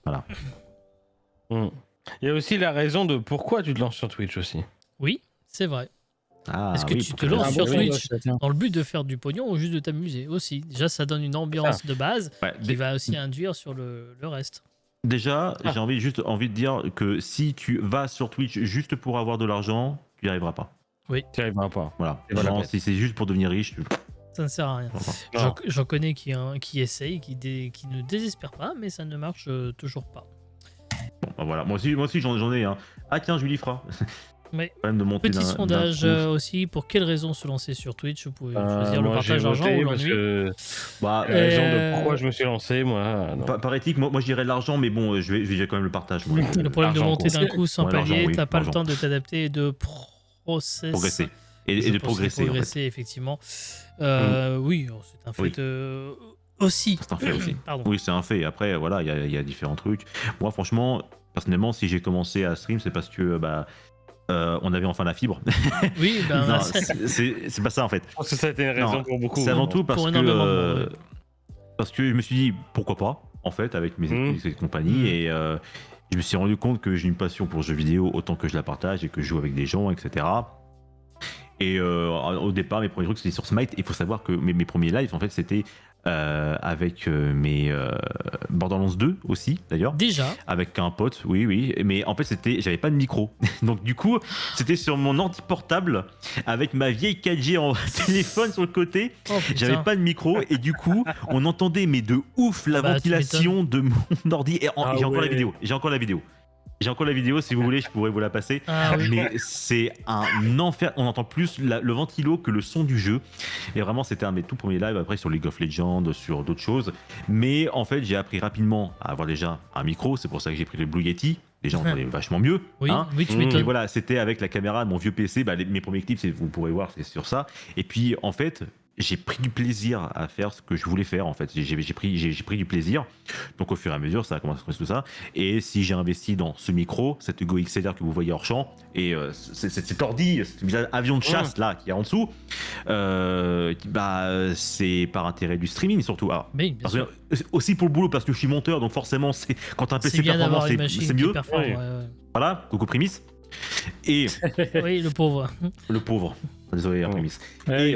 C: vanne.
B: Il y a aussi la raison de pourquoi tu te lances sur Twitch aussi.
C: Oui, c'est vrai.
A: Ah,
C: Est-ce que
A: oui,
C: tu
A: pour
C: te
A: quelle
C: lances
D: Un
A: raison
C: sur
D: bon
C: Twitch
D: sondage, ça, tiens.
C: dans le but de faire du pognon ou juste de t'amuser aussi? Déjà, ça donne une ambiance de base
A: Ouais,
C: qui va aussi induire sur le reste.
A: Déjà, j'ai envie de dire que si tu vas sur Twitch juste pour avoir de l'argent, tu n'y arriveras pas.
B: Tu n'y arriveras pas.
A: Voilà.
B: C'est pas la
A: Genre,
B: peine.
A: si c'est juste pour devenir riche,
C: Ça ne sert à rien.
B: Non.
C: J'en connais qui essayent, qui ne désespèrent pas, mais ça ne marche toujours pas.
A: bon, bah voilà. Moi aussi j'en ai. Hein. Ah tiens, Julie fera.
C: Mais
A: Quand même de monter
C: petit
A: d'un
C: sondage
A: coup.
C: aussi, pour quelles raisons se lancer sur Twitch? Vous pouvez choisir le
B: Moi, j'ai
C: partage d'argent
B: voté
C: ou
B: parce
C: l'ennui.
B: que
A: Bah,
B: la raison
C: Euh,
B: de pourquoi je me suis lancé, moi. non.
A: par éthique, moi je dirais l'argent, mais bon, je vais dire quand même le partage. moi.
C: Le problème de
B: L'argent,
C: monter
B: quoi.
C: d'un coup sans
A: Ouais, l'argent,
C: palier,
A: oui,
C: t'as pas le
A: l'argent.
C: temps de t'adapter et de
A: Progresser. Et
C: Je
A: de
C: pense
A: progresser, en fait.
C: effectivement. Oui, c'est un fait
A: Oui.
C: aussi.
A: C'est un fait aussi.
C: Pardon.
A: Oui, c'est un fait. Après, voilà, il y a différents trucs. Moi, franchement, personnellement, si j'ai commencé à stream, c'est parce que on avait enfin la fibre.
C: Oui, ben,
A: Non,
C: c'est-
A: c'est pas ça en fait.
B: Je pense que ça a été une raison
A: Non,
B: pour beaucoup.
A: C'est avant tout parce
C: Pour
A: que
C: énormément de monde,
A: parce que je me suis dit pourquoi pas en fait avec mes équipes et compagnie et je me suis rendu compte que j'ai une passion pour le jeu vidéo autant que je la partage et que je joue avec des gens, etc. Et au départ, mes premiers trucs c'était sur Smite. Il faut savoir que mes premiers lives en fait c'était avec mes Borderlands 2 aussi d'ailleurs.
C: Déjà,
A: Avec un pote, oui, mais en fait j'avais pas de micro, donc du coup c'était sur mon ordi portable avec ma vieille 4G en téléphone sur le côté,
C: oh, putain.
A: j'avais pas de micro et du coup on entendait mais de ouf la
C: Bah, tu
A: ventilation de mon ordi et
D: Ah
A: j'ai encore la
D: ouais.
A: vidéo, j'ai encore la vidéo si vous voulez je pourrais vous la passer.
C: Ah oui.
A: Mais c'est un enfer, on entend plus le ventilo que le son du jeu. Et vraiment, c'était un de mes tout premiers lives après sur League of Legends, sur d'autres choses. Mais en fait, j'ai appris rapidement à avoir déjà un micro, c'est pour ça que j'ai pris le Blue Yeti. Les gens entendaient vachement mieux.
C: Oui,
A: hein.
C: oui, tu
B: Mmh.
A: Et
C: m'étonnes.
A: voilà, c'était avec la caméra de mon vieux PC. Mes premiers clips, vous pourrez voir, c'est sur ça. Et puis, en fait, j'ai pris du plaisir à faire ce que je voulais faire. En fait, j'ai pris du plaisir. Donc, au fur et à mesure, ça a commencé à se construire tout ça. Et si j'ai investi dans ce micro, cet Hugo XLR que vous voyez hors champ, et cet ordi, cet avion de chasse là qui est en dessous, c'est par intérêt du streaming surtout. Alors,
C: Mais bien
A: parce
C: sûr.
A: que, aussi pour le boulot parce que je suis monteur, donc forcément, quand t'as un
C: C'est
A: PC
C: bien
A: performant,
C: d'avoir une machine
A: c'est
C: qui
A: mieux.
C: performe.
B: Oui.
A: Voilà, coucou Primis. Et
C: Oui, le pauvre.
A: le pauvre. Désolé,
B: Oh.
A: Primis.
D: Ouais.
A: Et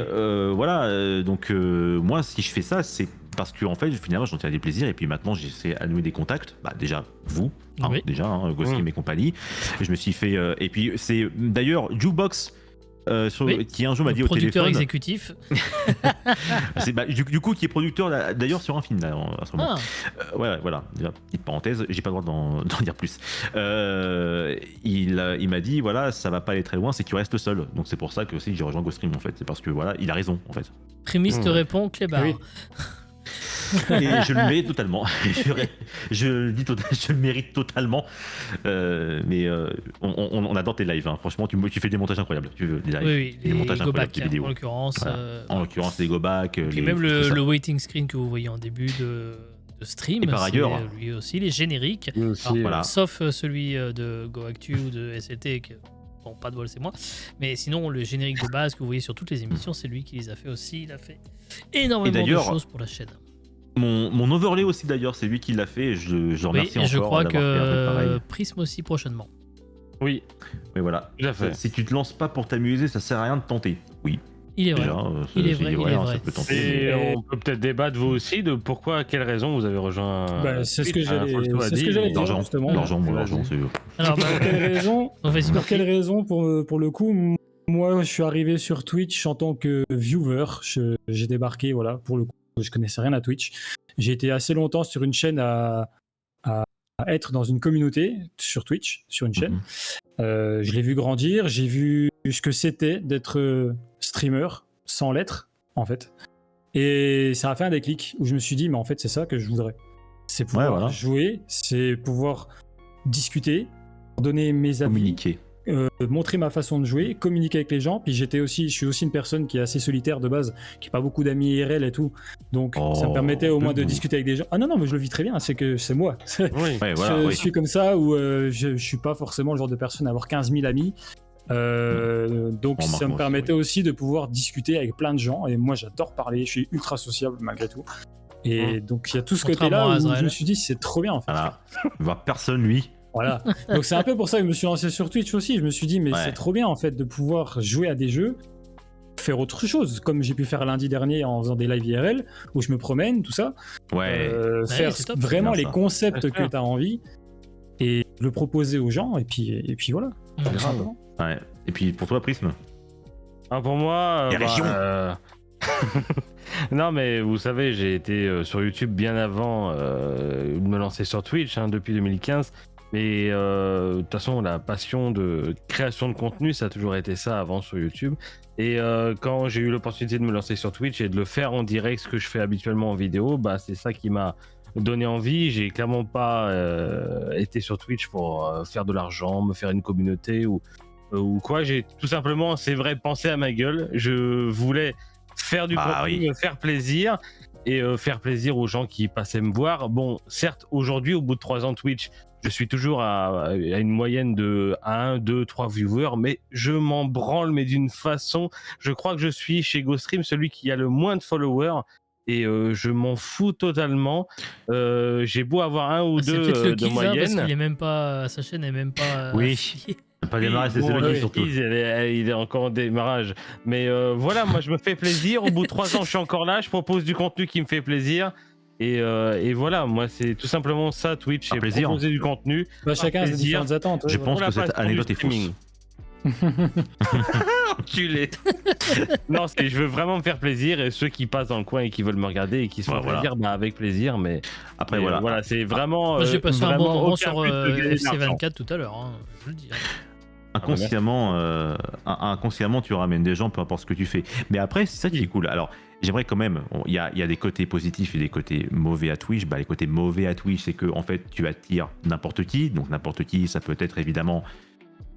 A: voilà, donc moi, si je fais ça, c'est parce que en fait, finalement, j'en tiens des plaisirs et puis maintenant, j'essaie à nouer des contacts. Bah, déjà, vous,
C: Oui.
A: déjà, Ghostream et compagnie. Et je me suis fait. Et puis, c'est d'ailleurs Jukebox.
C: Oui.
A: Qui un jour m'a
C: Le
A: dit au
C: producteur
A: téléphone,
C: exécutif.
A: du coup qui est producteur d'ailleurs sur un film là, à ce moment.
C: Ah,
A: Ouais, voilà, déjà, petite parenthèse, j'ai pas le droit d'en dire plus. Il m'a dit voilà, ça va pas aller très loin, c'est que tu restes seul. Donc c'est pour ça que aussi j'ai rejoint Ghostream en fait, c'est parce que voilà, il a raison en fait.
C: Prémisse te répond Clébar.
D: Oui.
A: Et je le mérite totalement. je le mérite totalement. Mais on adore tes lives. Hein. Franchement, tu fais des montages incroyables. Tu veux des lives,
C: Oui,
A: des
C: les
A: montages
C: go
A: incroyables,
C: back
A: des vidéos.
C: en l'occurrence.
A: Voilà. En l'occurrence, les go back.
C: Et même le waiting screen que vous voyez en début de stream.
A: Et par
C: c'est
A: ailleurs,
C: lui aussi, les génériques.
B: Lui aussi,
C: Alors,
A: voilà.
C: Sauf celui de GoActu ou de SLT. Bon, pas de bol, c'est moi. Mais sinon, le générique de base que vous voyez sur toutes les émissions, c'est lui qui les a fait aussi. Il a fait énormément de choses pour la chaîne.
A: Mon overlay aussi d'ailleurs, c'est lui qui l'a fait. Je le remercie
C: et je
A: encore
C: crois
A: d'avoir fait un peu pareil.
C: que Prism aussi prochainement.
B: Oui,
A: Mais voilà.
B: tout à fait.
A: Si tu te lances pas pour t'amuser, ça sert à rien de tenter. Oui.
C: Il est vrai.
A: Déjà,
C: Il est vrai, il est
A: hein,
C: vrai.
A: ça peut tenter.
B: Et
A: mais-
B: on peut peut-être débattre vous aussi de pourquoi, quelle raison vous avez rejoint.
D: Bah, c'est ce que
B: Twitch, hein,
D: j'allais
B: Folto a
D: c'est ce
B: dit,
D: que j'allais
B: mais-
D: dire,
A: L'argent,
D: justement.
A: l'argent, c'est.
C: Alors,
D: Pour quelle raison
C: vas-y,
D: Pour
C: Marc.
D: quelle raison pour le coup, moi, je suis arrivé sur Twitch en tant que viewer. J'ai débarqué, voilà, pour le coup, je connaissais rien à Twitch. J'ai été assez longtemps sur une chaîne à être dans une communauté sur Twitch, sur une chaîne. Je l'ai vu grandir, j'ai vu ce que c'était d'être streamer sans l'être, en fait. Et ça a fait un déclic où je me suis dit, mais en fait, c'est ça que je voudrais. C'est pouvoir
A: voilà.
D: jouer, c'est pouvoir discuter, donner mes avis,
A: Communiquer.
D: montrer ma façon de jouer, communiquer avec les gens. Puis je suis aussi une personne qui est assez solitaire de base, qui n'a pas beaucoup d'amis IRL et tout. Donc ça me permettait au moins de
A: debout.
D: discuter avec des gens. Ah non, mais je le vis très bien, c'est que c'est moi.
B: Oui.
A: Ouais, voilà,
D: je
A: oui.
D: suis comme ça où je suis pas forcément le genre de personne à avoir 15 000 amis. Donc
A: On
D: ça
A: remarque
D: me
A: moi
D: permettait
A: aussi,
D: aussi de pouvoir discuter avec plein de gens. Et moi j'adore parler, je suis ultra sociable malgré tout. Et donc il y a tout ce
C: Contrairement
D: côté-là
C: à
D: où
C: Azrael.
D: je me suis dit c'est trop bien en fait.
A: Voilà. Voir personne, lui.
D: Voilà. Donc c'est un peu pour ça que je me suis lancé sur Twitch aussi. Je me suis dit mais
A: Ouais.
D: c'est trop bien en fait de pouvoir jouer à des jeux, faire autre chose, comme j'ai pu faire lundi dernier en faisant des live IRL où je me promène, tout ça.
A: Ouais.
D: Faire
C: c'est top.
D: vraiment
A: C'est
D: les
A: bien, ça.
D: concepts
B: C'est
D: que
B: clair.
D: tu as envie et le proposer aux gens et puis voilà. Tout
C: Grave.
D: simplement.
A: Ouais. Et puis pour toi, Prism.
B: Ah, pour moi.
A: Les régions.
B: Non, mais vous savez, j'ai été sur YouTube bien avant de me lancer sur Twitch, hein, depuis 2015. Mais de toute façon, la passion de création de contenu, ça a toujours été ça avant sur YouTube. Et quand j'ai eu l'opportunité de me lancer sur Twitch et de le faire en direct, ce que je fais habituellement en vidéo, bah, c'est ça qui m'a donné envie. J'ai clairement pas été sur Twitch pour faire de l'argent, me faire une communauté ou quoi. J'ai tout simplement, c'est vrai, pensé à ma gueule. Je voulais faire du
A: Ah
B: contenu,
A: oui.
B: me faire plaisir et faire plaisir aux gens qui passaient me voir. Bon, certes, aujourd'hui, au bout de 3 ans de Twitch, je suis toujours à une moyenne de 1, 2, 3 viewers, mais je m'en branle, mais d'une façon. Je crois que je suis chez GoStream celui qui a le moins de followers. Et je m'en fous totalement. J'ai beau avoir 1 ou
C: Ah, c'est
B: 2
C: peut-être le
B: de
C: Kiz, hein, parce
B: moyenne.
C: qu'il est même pas, sa chaîne est même pas.
A: Oui.
C: affiliée.
A: Pas démarrer, c'est
B: Bon,
A: celui
B: le
A: qui surtout.
B: Kiz, il est encore en démarrage. Mais voilà, moi je me fais plaisir. Au bout de 3 ans, je suis encore là. Je propose du contenu qui me fait plaisir. Et voilà, moi c'est tout simplement ça, Twitch,
A: Un
B: c'est
A: plaisir.
B: proposer du contenu.
D: Bah, chacun a ses
B: plaisir.
D: différentes attentes. ouais,
A: Je
D: voilà.
A: pense
B: Pour
A: que
B: la
A: cette
B: passion du
A: anecdote est fausse.
B: streaming. Enculé. Non, je veux vraiment me faire plaisir et ceux qui passent dans le coin et qui veulent me regarder et qui se font
A: Ouais, voilà.
B: plaisir, bah avec plaisir. Mais
A: Après,
B: mais,
A: voilà.
B: c'est vraiment.
C: Moi, j'ai passé un bon
B: vraiment
C: moment
B: aucun
C: sur
B: but de gagner de l'argent.
C: FC24 tout à l'heure, hein, je le dis.
A: Inconsciemment, tu ramènes des gens, peu importe ce que tu fais. Mais après, c'est ça qui est cool. Alors, j'aimerais quand même. Il y a des côtés positifs et des côtés mauvais à Twitch. Bah, les côtés mauvais à Twitch, c'est que en fait, tu attires n'importe qui. Donc, n'importe qui, ça peut être évidemment.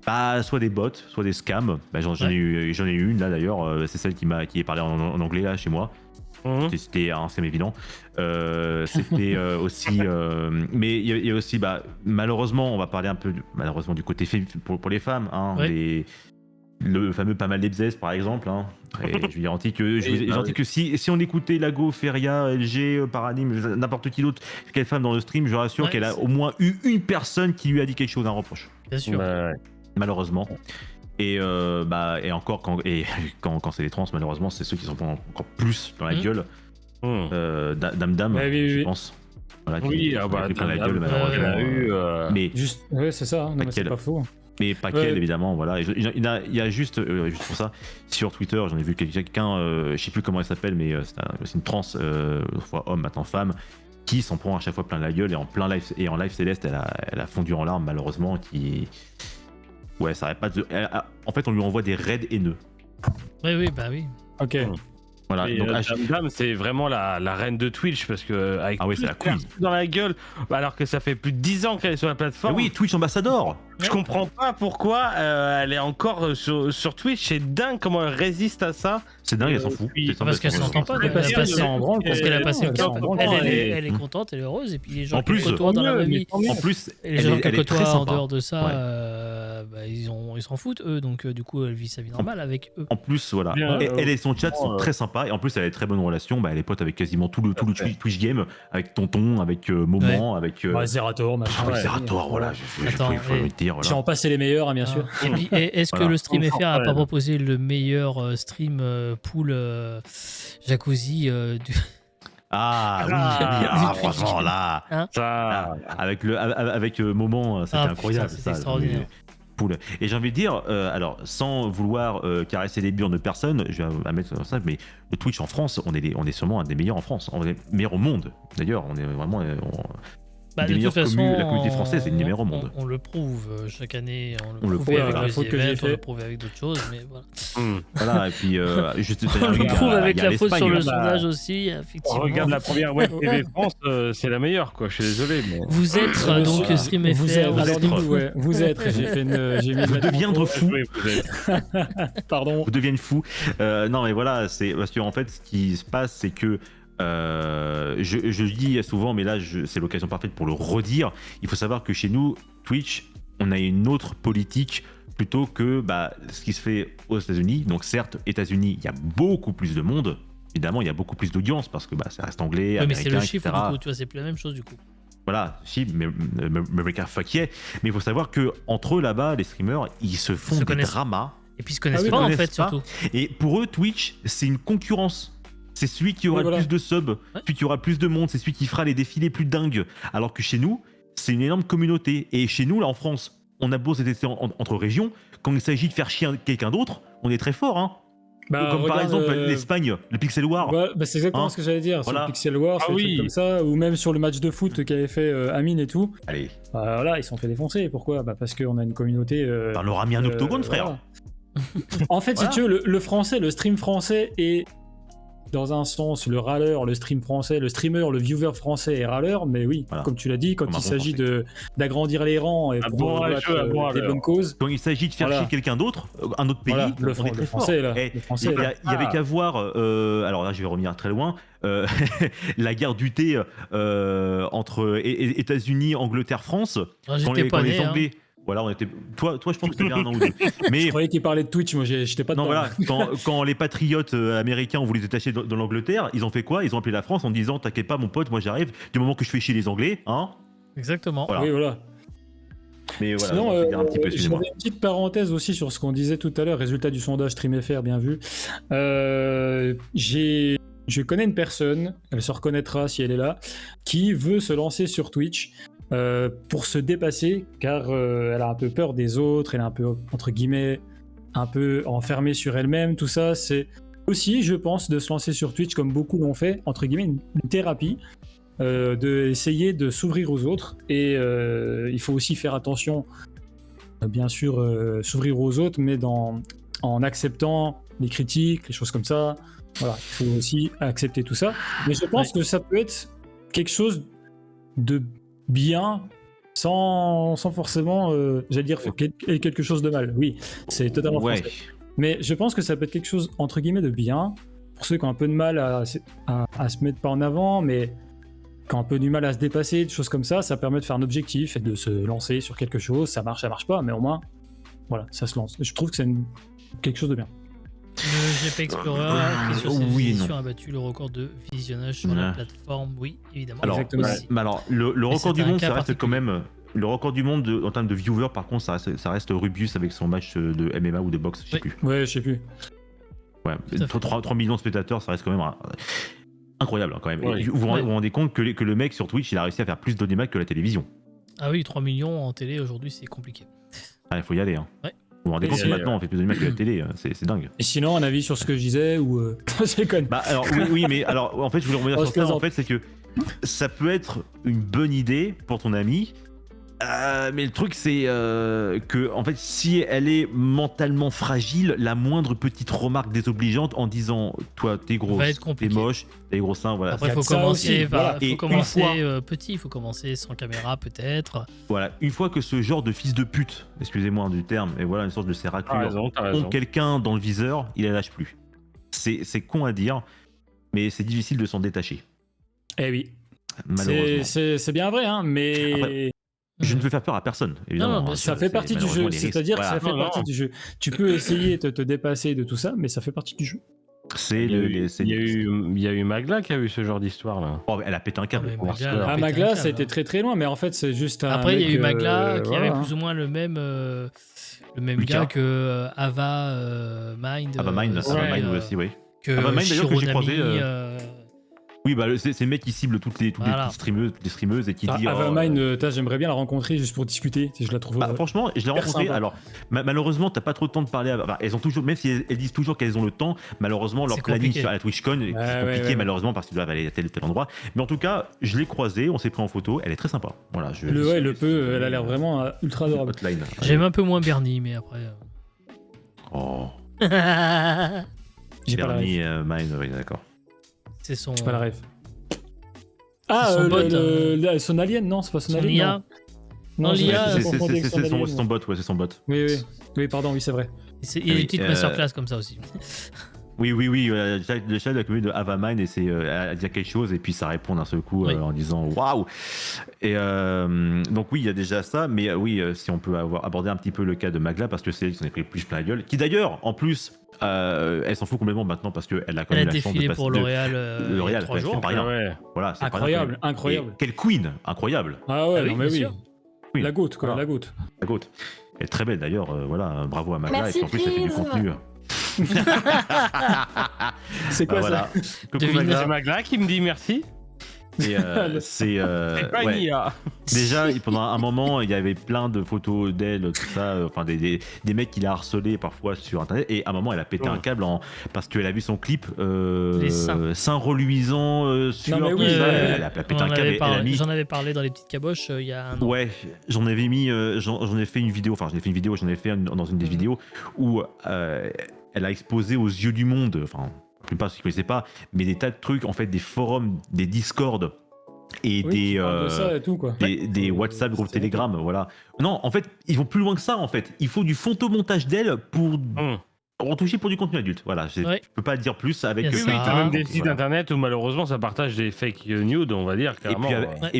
A: Bah, soit des bots, soit des scams. Bah, j'en ai eu une là d'ailleurs. C'est celle qui est parlé en anglais là chez moi.
B: Mhm.
A: C'était un scam évident. C'était aussi. Mais il y a aussi, bah, malheureusement, on va parler un peu malheureusement du côté pour les femmes. Hein,
C: Ouais.
A: le fameux pas mal d'Ebzes par exemple. Hein. Et je lui garantis que,
B: Oui.
A: que si on écoutait Lago, Feria, LG, Paradigme, n'importe qui d'autre, quelle femme dans le stream, je rassure
C: Ouais,
A: qu'elle a
C: c'est-
A: au moins eu une personne qui lui a dit quelque chose, un reproche.
C: Bien sûr.
B: Bah, ouais.
A: Malheureusement. Et encore quand c'est les trans, malheureusement, c'est ceux qui s'en prennent encore plus dans la
C: Mhm.
A: gueule. Dame,
D: Ouais, oui,
A: je
D: oui.
A: pense. Voilà,
B: Oui,
A: qui
B: ah
A: s'en
B: bah,
A: est pris plein la
B: Dame,
A: gueule, malheureusement.
B: a eu.
A: Mais
D: Juste, ouais, c'est ça, hein, non, mais c'est
A: Quel-
D: pas faux.
A: pas
D: Ouais.
A: qu'elle, évidemment, voilà. Il y a juste pour ça, sur Twitter, j'en ai vu quelqu'un, je sais plus comment elle s'appelle, mais c'est une trans, fois homme, maintenant femme, qui s'en prend à chaque fois plein la gueule, et en live Céleste, elle a fondu en larmes, malheureusement, Ouais, ça arrête pas de... En fait, on lui envoie des raids haineux.
C: Oui, bah oui.
D: Ok.
A: Voilà,
B: Et,
A: donc
B: Dame, c'est vraiment la reine de Twitch parce que avec
A: Ah ouais,
B: tout
A: c'est la
B: ce qu'elle a
A: queen.
B: reçu dans la gueule, alors que ça fait plus de 10 ans qu'elle est sur la
A: Mais
B: plateforme.
A: oui, Twitch ambassador.
B: Je comprends pas pourquoi elle est encore sur Twitch. C'est dingue comment elle résiste à ça.
A: C'est dingue, elle s'en fout.
B: puis-
A: C'est
C: Parce qu'elle s'entend pas.
D: Mais parce
C: Elle a
D: qu'elle
C: passé-
D: s'en branle,
C: parce qu'elle a passé le
D: elle
C: cap.
D: s'en branle,
C: Elle est contente, elle est heureuse. Et puis les gens
A: En
C: qui
A: plus,
C: le côtoient dans la vraie vie,
A: En plus,
C: et les gens qui
A: elle
C: le
A: est très
C: côtoient en
A: sympa.
C: dehors de ça,
A: Ouais.
C: bah, ils s'en foutent eux. Donc du coup, elle vit sa vie normale avec eux.
A: En plus, voilà.
B: Bien,
A: Elle et son chat sont très sympas. Et en plus, elle a des très bonnes relations. Bah, elle est pote avec quasiment tout le Twitch game. Avec Tonton, avec Moment, avec
D: Ouais, Zerator, machin.
A: avec
D: ouais.
A: Zerator, voilà.
C: Attends,
A: Il faut le dire. Voilà.
D: J'en passe, c'est les meilleurs, hein, bien sûr.
C: Et puis, est-ce que
A: Voilà.
C: le Stream FR a pas
B: Ouais.
C: proposé le meilleur stream pool jacuzzi du...
A: Ah oui,
C: Ah.
A: franchement, là.
B: Ça.
A: Avec Moment, c'était
C: Ah,
A: incroyable.
C: putain, c'était
A: ça,
C: extraordinaire.
A: Poule. Et j'ai envie de dire, alors sans vouloir caresser les burnes de personne, je vais mettre ça, mais le Twitch en France, on est sûrement un des meilleurs en France, on est meilleur au monde. D'ailleurs, on est vraiment
C: Bah,
A: des
C: de toute
A: meilleures
C: façon,
A: la communauté française est une des meilleures au monde.
C: On le prouve chaque année, on
A: On
C: le
A: le
C: prouve
A: prouve,
C: avec
A: voilà.
C: les
D: Faute que j'ai
C: events, on le
D: fait.
C: prouve avec d'autres choses, mais voilà.
A: Voilà, et puis juste
C: On le prouve avec la faute sur le
A: l'Espagne.
C: sondage aussi, effectivement.
B: On regarde la première web TV France, c'est la meilleure quoi. Je suis désolé, mais.
C: Vous êtes donc Stream FR,
D: Vous êtes,
C: vous
D: alors,
C: êtes-
D: du coup, ouais, vous êtes, j'ai mis
A: Vous deviendrez fou.
B: Oui, vous êtes-
D: Pardon.
A: Vous deviennent fous. Non, mais voilà, c'est parce qu'en fait, ce qui se passe, c'est que je le dis souvent, mais là, c'est l'occasion parfaite pour le redire. Il faut savoir que chez nous, Twitch, on a une autre politique plutôt que ce qui se fait aux États-Unis. Donc, certes, États-Unis, il y a beaucoup plus de monde. Évidemment, il y a beaucoup plus d'audience parce que ça reste anglais,
C: Ouais, mais
A: américain,
C: c'est le chiffre
A: etc.
C: du coup, tu vois, c'est plus la même chose du coup.
A: Voilà, si, mais America fuck yeah. Mais il faut savoir que entre eux là-bas, les streamers, ils se font
C: se
A: des
C: connaissent.
A: dramas.
C: Et puis ils se connaissent
D: Ah oui,
C: pas
A: ils
C: en
A: connaissent
C: fait,
A: pas.
C: surtout.
A: Et pour eux, Twitch, c'est une concurrence. C'est celui qui aura
D: Oui, voilà.
A: le plus de subs, celui qui aura le plus de monde, c'est celui qui fera les défilés plus dingues. Alors que chez nous, c'est une énorme communauté. Et chez nous, là en France, on a beau s'être entre régions, quand il s'agit de faire chier quelqu'un d'autre, on est très fort. Hein. Comme par
D: regarde,
A: exemple l'Espagne, le Pixel War.
D: Ouais, c'est exactement
A: Hein,
D: ce que j'allais dire.
A: voilà.
D: Sur le Pixel War, sur
B: Ah
D: des
B: oui.
D: trucs comme ça, ou même sur le match de foot qu'avait fait Amine et tout.
A: Allez,
D: Voilà, ils se sont fait défoncer. Pourquoi Parce qu'on a une communauté.
A: on leur a mis un octogone, frère.
D: voilà. En fait,
A: Voilà.
D: si tu veux, le français, le stream français est dans un sens le râleur, le stream français, le streamer, le viewer français est râleur, mais oui,
A: Voilà.
D: comme tu l'as dit, quand
A: Comme un
D: il
A: bon
D: s'agit
A: français.
D: d'agrandir les rangs et
B: Un
D: pour
B: bon
D: combattre,
B: rageux, un bon
D: des
B: râleur.
D: bonnes causes,
A: Quand il s'agit de faire
D: Voilà.
A: chier quelqu'un d'autre, un autre pays,
D: voilà,
A: on est très
D: français
A: fort.
D: là,
A: Eh,
D: le français,
A: Il y,
D: là.
A: il y avait qu'à voir, alors là je vais revenir très loin, la guerre du thé entre États-Unis, Angleterre, France,
C: Ah,
A: quand
C: J'étais
A: les,
C: pas
A: quand les
C: né. Hein.
A: Anglais, voilà, on était, toi je pense que t'avais un an ou deux, mais
D: Je croyais qu'il parlait de Twitch, moi j'étais pas
A: non
D: dedans.
A: voilà, quand les patriotes américains ont voulu se détacher dans l'Angleterre, ils ont fait quoi? Ils ont appelé la France en disant t'inquiète pas mon pote, moi j'arrive, du moment que je fais chier les Anglais, hein.
C: Exactement.
A: Voilà.
D: Oui, voilà.
A: Mais voilà,
D: Sinon,
A: je vais dire un petit peu, excusez-moi.
D: j'avais une petite parenthèse aussi sur ce qu'on disait tout à l'heure, résultat du sondage StreamFR, bien vu. Je connais une personne, elle se reconnaîtra si elle est là, qui veut se lancer sur Twitch pour se dépasser, car elle a un peu peur des autres, elle est un peu, entre guillemets, un peu enfermée sur elle-même, tout ça. C'est aussi, je pense, de se lancer sur Twitch, comme beaucoup l'ont fait, entre guillemets, une thérapie. D'essayer de s'ouvrir aux autres et il faut aussi faire attention bien sûr s'ouvrir aux autres mais en acceptant les critiques, les choses comme ça, voilà, il faut aussi accepter tout ça, mais je pense que ça peut être quelque chose de bien sans forcément j'allais dire quelque chose de mal, oui c'est totalement
A: Ouais.
D: français. Mais je pense que ça peut être quelque chose entre guillemets de bien pour ceux qui ont un peu de mal à se mettre pas en avant, mais qui ont un peu du mal à se dépasser, des choses comme ça permet de faire un objectif et de se lancer sur quelque chose. Ça marche pas, mais au moins, voilà, ça se lance. Je trouve que c'est quelque chose de bien.
C: Le GP Explorer qui sur ses
A: oui et
C: éditions
A: non.
C: a battu le record de visionnage sur
A: Voilà.
C: la plateforme, oui, évidemment.
A: Alors,
D: Exactement.
C: Aussi.
A: mais alors le record
C: c'est
A: du
C: un
A: monde,
C: cas
A: ça reste quand
C: particulier.
A: même. Le record du monde en termes de viewers, par contre, ça reste Rubius avec son match de MMA ou de boxe, je sais
C: Oui.
A: plus.
D: Ouais, je sais plus.
A: Ouais,
C: Tout à fait.
A: 3 millions de spectateurs, ça reste quand même. incroyable hein, quand même.
B: Ouais.
A: Et vous vous rendez compte que le mec sur Twitch, il a réussi à faire plus d'audimat que la télévision.
C: Ah oui, 3 millions en télé aujourd'hui, c'est compliqué.
A: Ah, il faut y aller. Hein.
C: Ouais.
A: Vous vous rendez
D: Et
A: compte que
B: c'est-
A: maintenant on fait plus d'audimat que la télé, c'est dingue.
D: Et sinon, un avis sur ce que je disais ou je déconne.
A: Bah alors oui, mais alors en fait je voulais revenir
D: On
A: sur
D: se
A: ça. En
D: plaisante.
A: fait, c'est que ça peut être une bonne idée pour ton ami. Mais le truc c'est que en fait si elle est mentalement fragile, la moindre petite remarque désobligeante en disant toi t'es grosse,
C: Va être
A: t'es
C: compliqué.
A: moche, t'as des gros seins, voilà.
C: Après, il
D: y a
C: faut
D: de ça
C: commencer,
D: aussi,
C: voilà,
D: voilà.
A: Et
C: faut
A: une
C: commencer
A: fois-
C: petit, il faut commencer sans caméra peut-être.
A: Voilà, une fois que ce genre de fils de pute, excusez-moi du terme, et voilà une sorte de
B: T'as
A: séraclure,
B: raison, t'as
A: ont
B: raison.
A: quelqu'un dans le viseur, il la lâche plus. C'est con à dire, mais c'est difficile de s'en détacher,
D: Eh oui,
A: malheureusement.
D: c'est bien vrai, hein, mais
A: Après, Je ne veux faire peur à personne, évidemment.
C: Non, non,
A: hein,
D: ça
A: c'est-
D: fait partie du
A: malheureusement,
D: jeu.
A: les risques,
D: C'est-à-dire que
A: voilà.
D: ça fait
B: Non,
D: partie
B: non.
D: du jeu. Tu peux essayer de te dépasser de tout ça, mais ça fait partie du jeu.
A: C'est
B: Il y a
A: le.
B: eu-
A: c'est-
B: il y a eu Magla qui a eu ce genre d'histoire là.
A: Oh, elle a pété un câble.
C: Ah, mais
B: Parce
C: Magla,
B: que-
C: elle a
D: Ah,
C: pété un
D: Magla,
C: câble,
D: ça a été
C: hein.
D: très très loin, mais en fait, c'est juste un.
C: Après, il y a
D: mec,
C: eu Magla qui avait
D: voilà.
C: plus ou moins le même
A: Mika.
C: gars que Ava Mind.
A: Ava Mind, Ava Mind aussi, oui.
C: Que
A: Ava Mind, d'ailleurs, que j'ai
C: Shironami,
A: croisé, Oui, bah c'est le mec qui cible toutes les
C: Voilà.
A: streameuses et qui dit.
D: Ava
A: oh,
D: Mine, j'aimerais bien la rencontrer juste pour discuter. Si je la trouve.
A: Bah, franchement, je l'ai
D: Hyper
A: rencontré.
D: sympa.
A: Alors, malheureusement, t'as pas trop de temps de parler. Enfin, elles ont toujours, même si elles disent toujours qu'elles ont le temps, malheureusement, leur
C: C'est
A: planning
C: compliqué.
A: sur la TwitchCon, c'est
D: ouais,
A: compliqué,
D: ouais.
A: malheureusement, parce qu'ils doivent aller à tel ou tel endroit. Mais en tout cas, je l'ai croisée, on s'est pris en photo. Elle est très sympa. Voilà.
D: Le peu, elle a l'air vraiment ultra adorable.
A: Hotline.
C: J'aime un peu moins Bernie, mais après.
A: Oh,
D: J'ai pas la ref.
A: Bernie Mine, oui, d'accord.
C: C'est son.
D: J'ai pas la ref. Ah,
C: son bot,
D: son alien, non, c'est pas son
C: Son
D: alien.
C: IA. Non,
D: j'ai
C: l'IA,
A: C'est
D: confondu avec son alien.
A: son bot, ouais, c'est son bot.
D: Oui, oui. Oui, pardon, oui, c'est vrai.
C: Il y a
A: Oui,
C: une petite masterclass comme ça aussi.
A: Oui, le chat de la communauté de Avamind, et c'est à dire quelque chose et puis ça répond d'un seul coup
C: Oui.
A: en disant waouh. Et donc oui, il y a déjà ça, mais oui, si on peut aborder un petit peu le cas de Magla parce que c'est elle qui s'en est pris plus plein la gueule, qui d'ailleurs en plus elle s'en fout complètement maintenant parce qu'elle a quand
C: Elle a
A: même la chance de
C: défilé
A: passer
C: pour L'Oréal
A: L'Oréal,
C: 3
A: ouais,
C: jours.
A: c'est pas rien.
B: Ouais.
A: Voilà, c'est pas
D: Incroyable,
A: rien.
D: incroyable.
A: Et quelle queen, incroyable,
D: Ah ouais,
C: Ah oui,
D: non, mais
C: bien
D: oui.
C: sûr.
A: Oui.
D: La goutte, quoi,
A: Voilà.
D: la goutte.
A: la goutte. Elle est très belle d'ailleurs, voilà, bravo à Magla.
F: Merci,
A: et puis en plus elle fait du
F: Prise.
A: contenu.
D: C'est quoi
A: Bah,
D: ça
A: voilà. Coucou
C: Devine.
A: Magla.
B: C'est Magla qui me dit merci.
A: Et c'est
B: C'est pas
A: ouais.
B: une IA.
A: Déjà, pendant un moment, il y avait plein de photos d'elle, tout ça, enfin des mecs qui l'a harcelé parfois sur internet. Et à un moment, elle a pété
B: Oh.
A: un câble parce qu'elle a vu son clip
C: Les seins.
A: seins reluisants sur
D: mais
A: tout
D: oui,
A: ça.
D: ouais,
A: Elle a pété un câble et elle a mis.
C: J'en avais parlé dans les petites caboches il y a un an.
A: Ouais, j'en avais mis, j'en ai fait une vidéo, enfin j'en ai fait dans une des
C: Mhm.
A: vidéos où elle a exposé aux yeux du monde, enfin la plupart ceux qui ne connaissaient pas, mais des tas de trucs, en fait des forums, des Discord et
D: Oui,
A: des
D: tu parles de ça et tout, quoi.
A: des WhatsApp, groupes
D: c'est
A: Telegram, voilà. Non, en fait, ils vont plus loin que ça, en fait. Il faut du photomontage d'elle pour retoucher pour du contenu adulte. Voilà,
C: Ouais.
A: je peux pas dire plus avec.
C: Il y a
B: Oui,
C: ça.
B: oui, t'as même des sites
A: Voilà.
B: internet où malheureusement ça partage des fake nudes, on va dire
A: Et
B: carrément.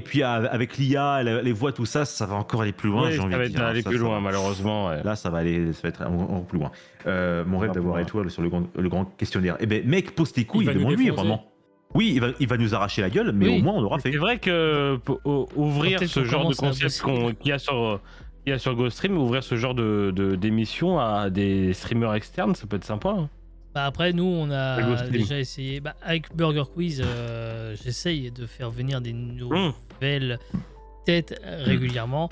A: puis, avec l'IA, les voix, tout ça, ça va encore aller plus loin.
B: Oui,
A: j'ai
B: ça
A: envie
B: va
A: de
B: être
A: dire.
B: aller
A: Ça,
B: plus
A: ça
B: loin
A: va.
B: malheureusement. Ouais.
A: Là, ça va être encore plus loin. Mon rêve
B: va
A: d'avoir
B: pouvoir.
A: étoile sur le grand questionnaire. Eh ben, mec, pose tes couilles,
D: Il va nous
A: demande-lui
D: défoncer.
A: vraiment. Oui, il va nous arracher la gueule, mais
C: Oui.
A: au moins on l'aura fait.
B: C'est vrai que ouvrir
C: Peut-être
B: ce
C: qu'on
B: genre de
C: commence à
B: concept
C: bosser.
B: qu'il y a sur GoStream, ouvrir ce genre d'émission à des streamers externes, ça peut être sympa. Hein.
C: Bah après, nous, on a
B: Le Ghost Stream.
C: déjà essayé. Bah, avec Burger Quiz, j'essaye de faire venir des nouvelles têtes régulièrement.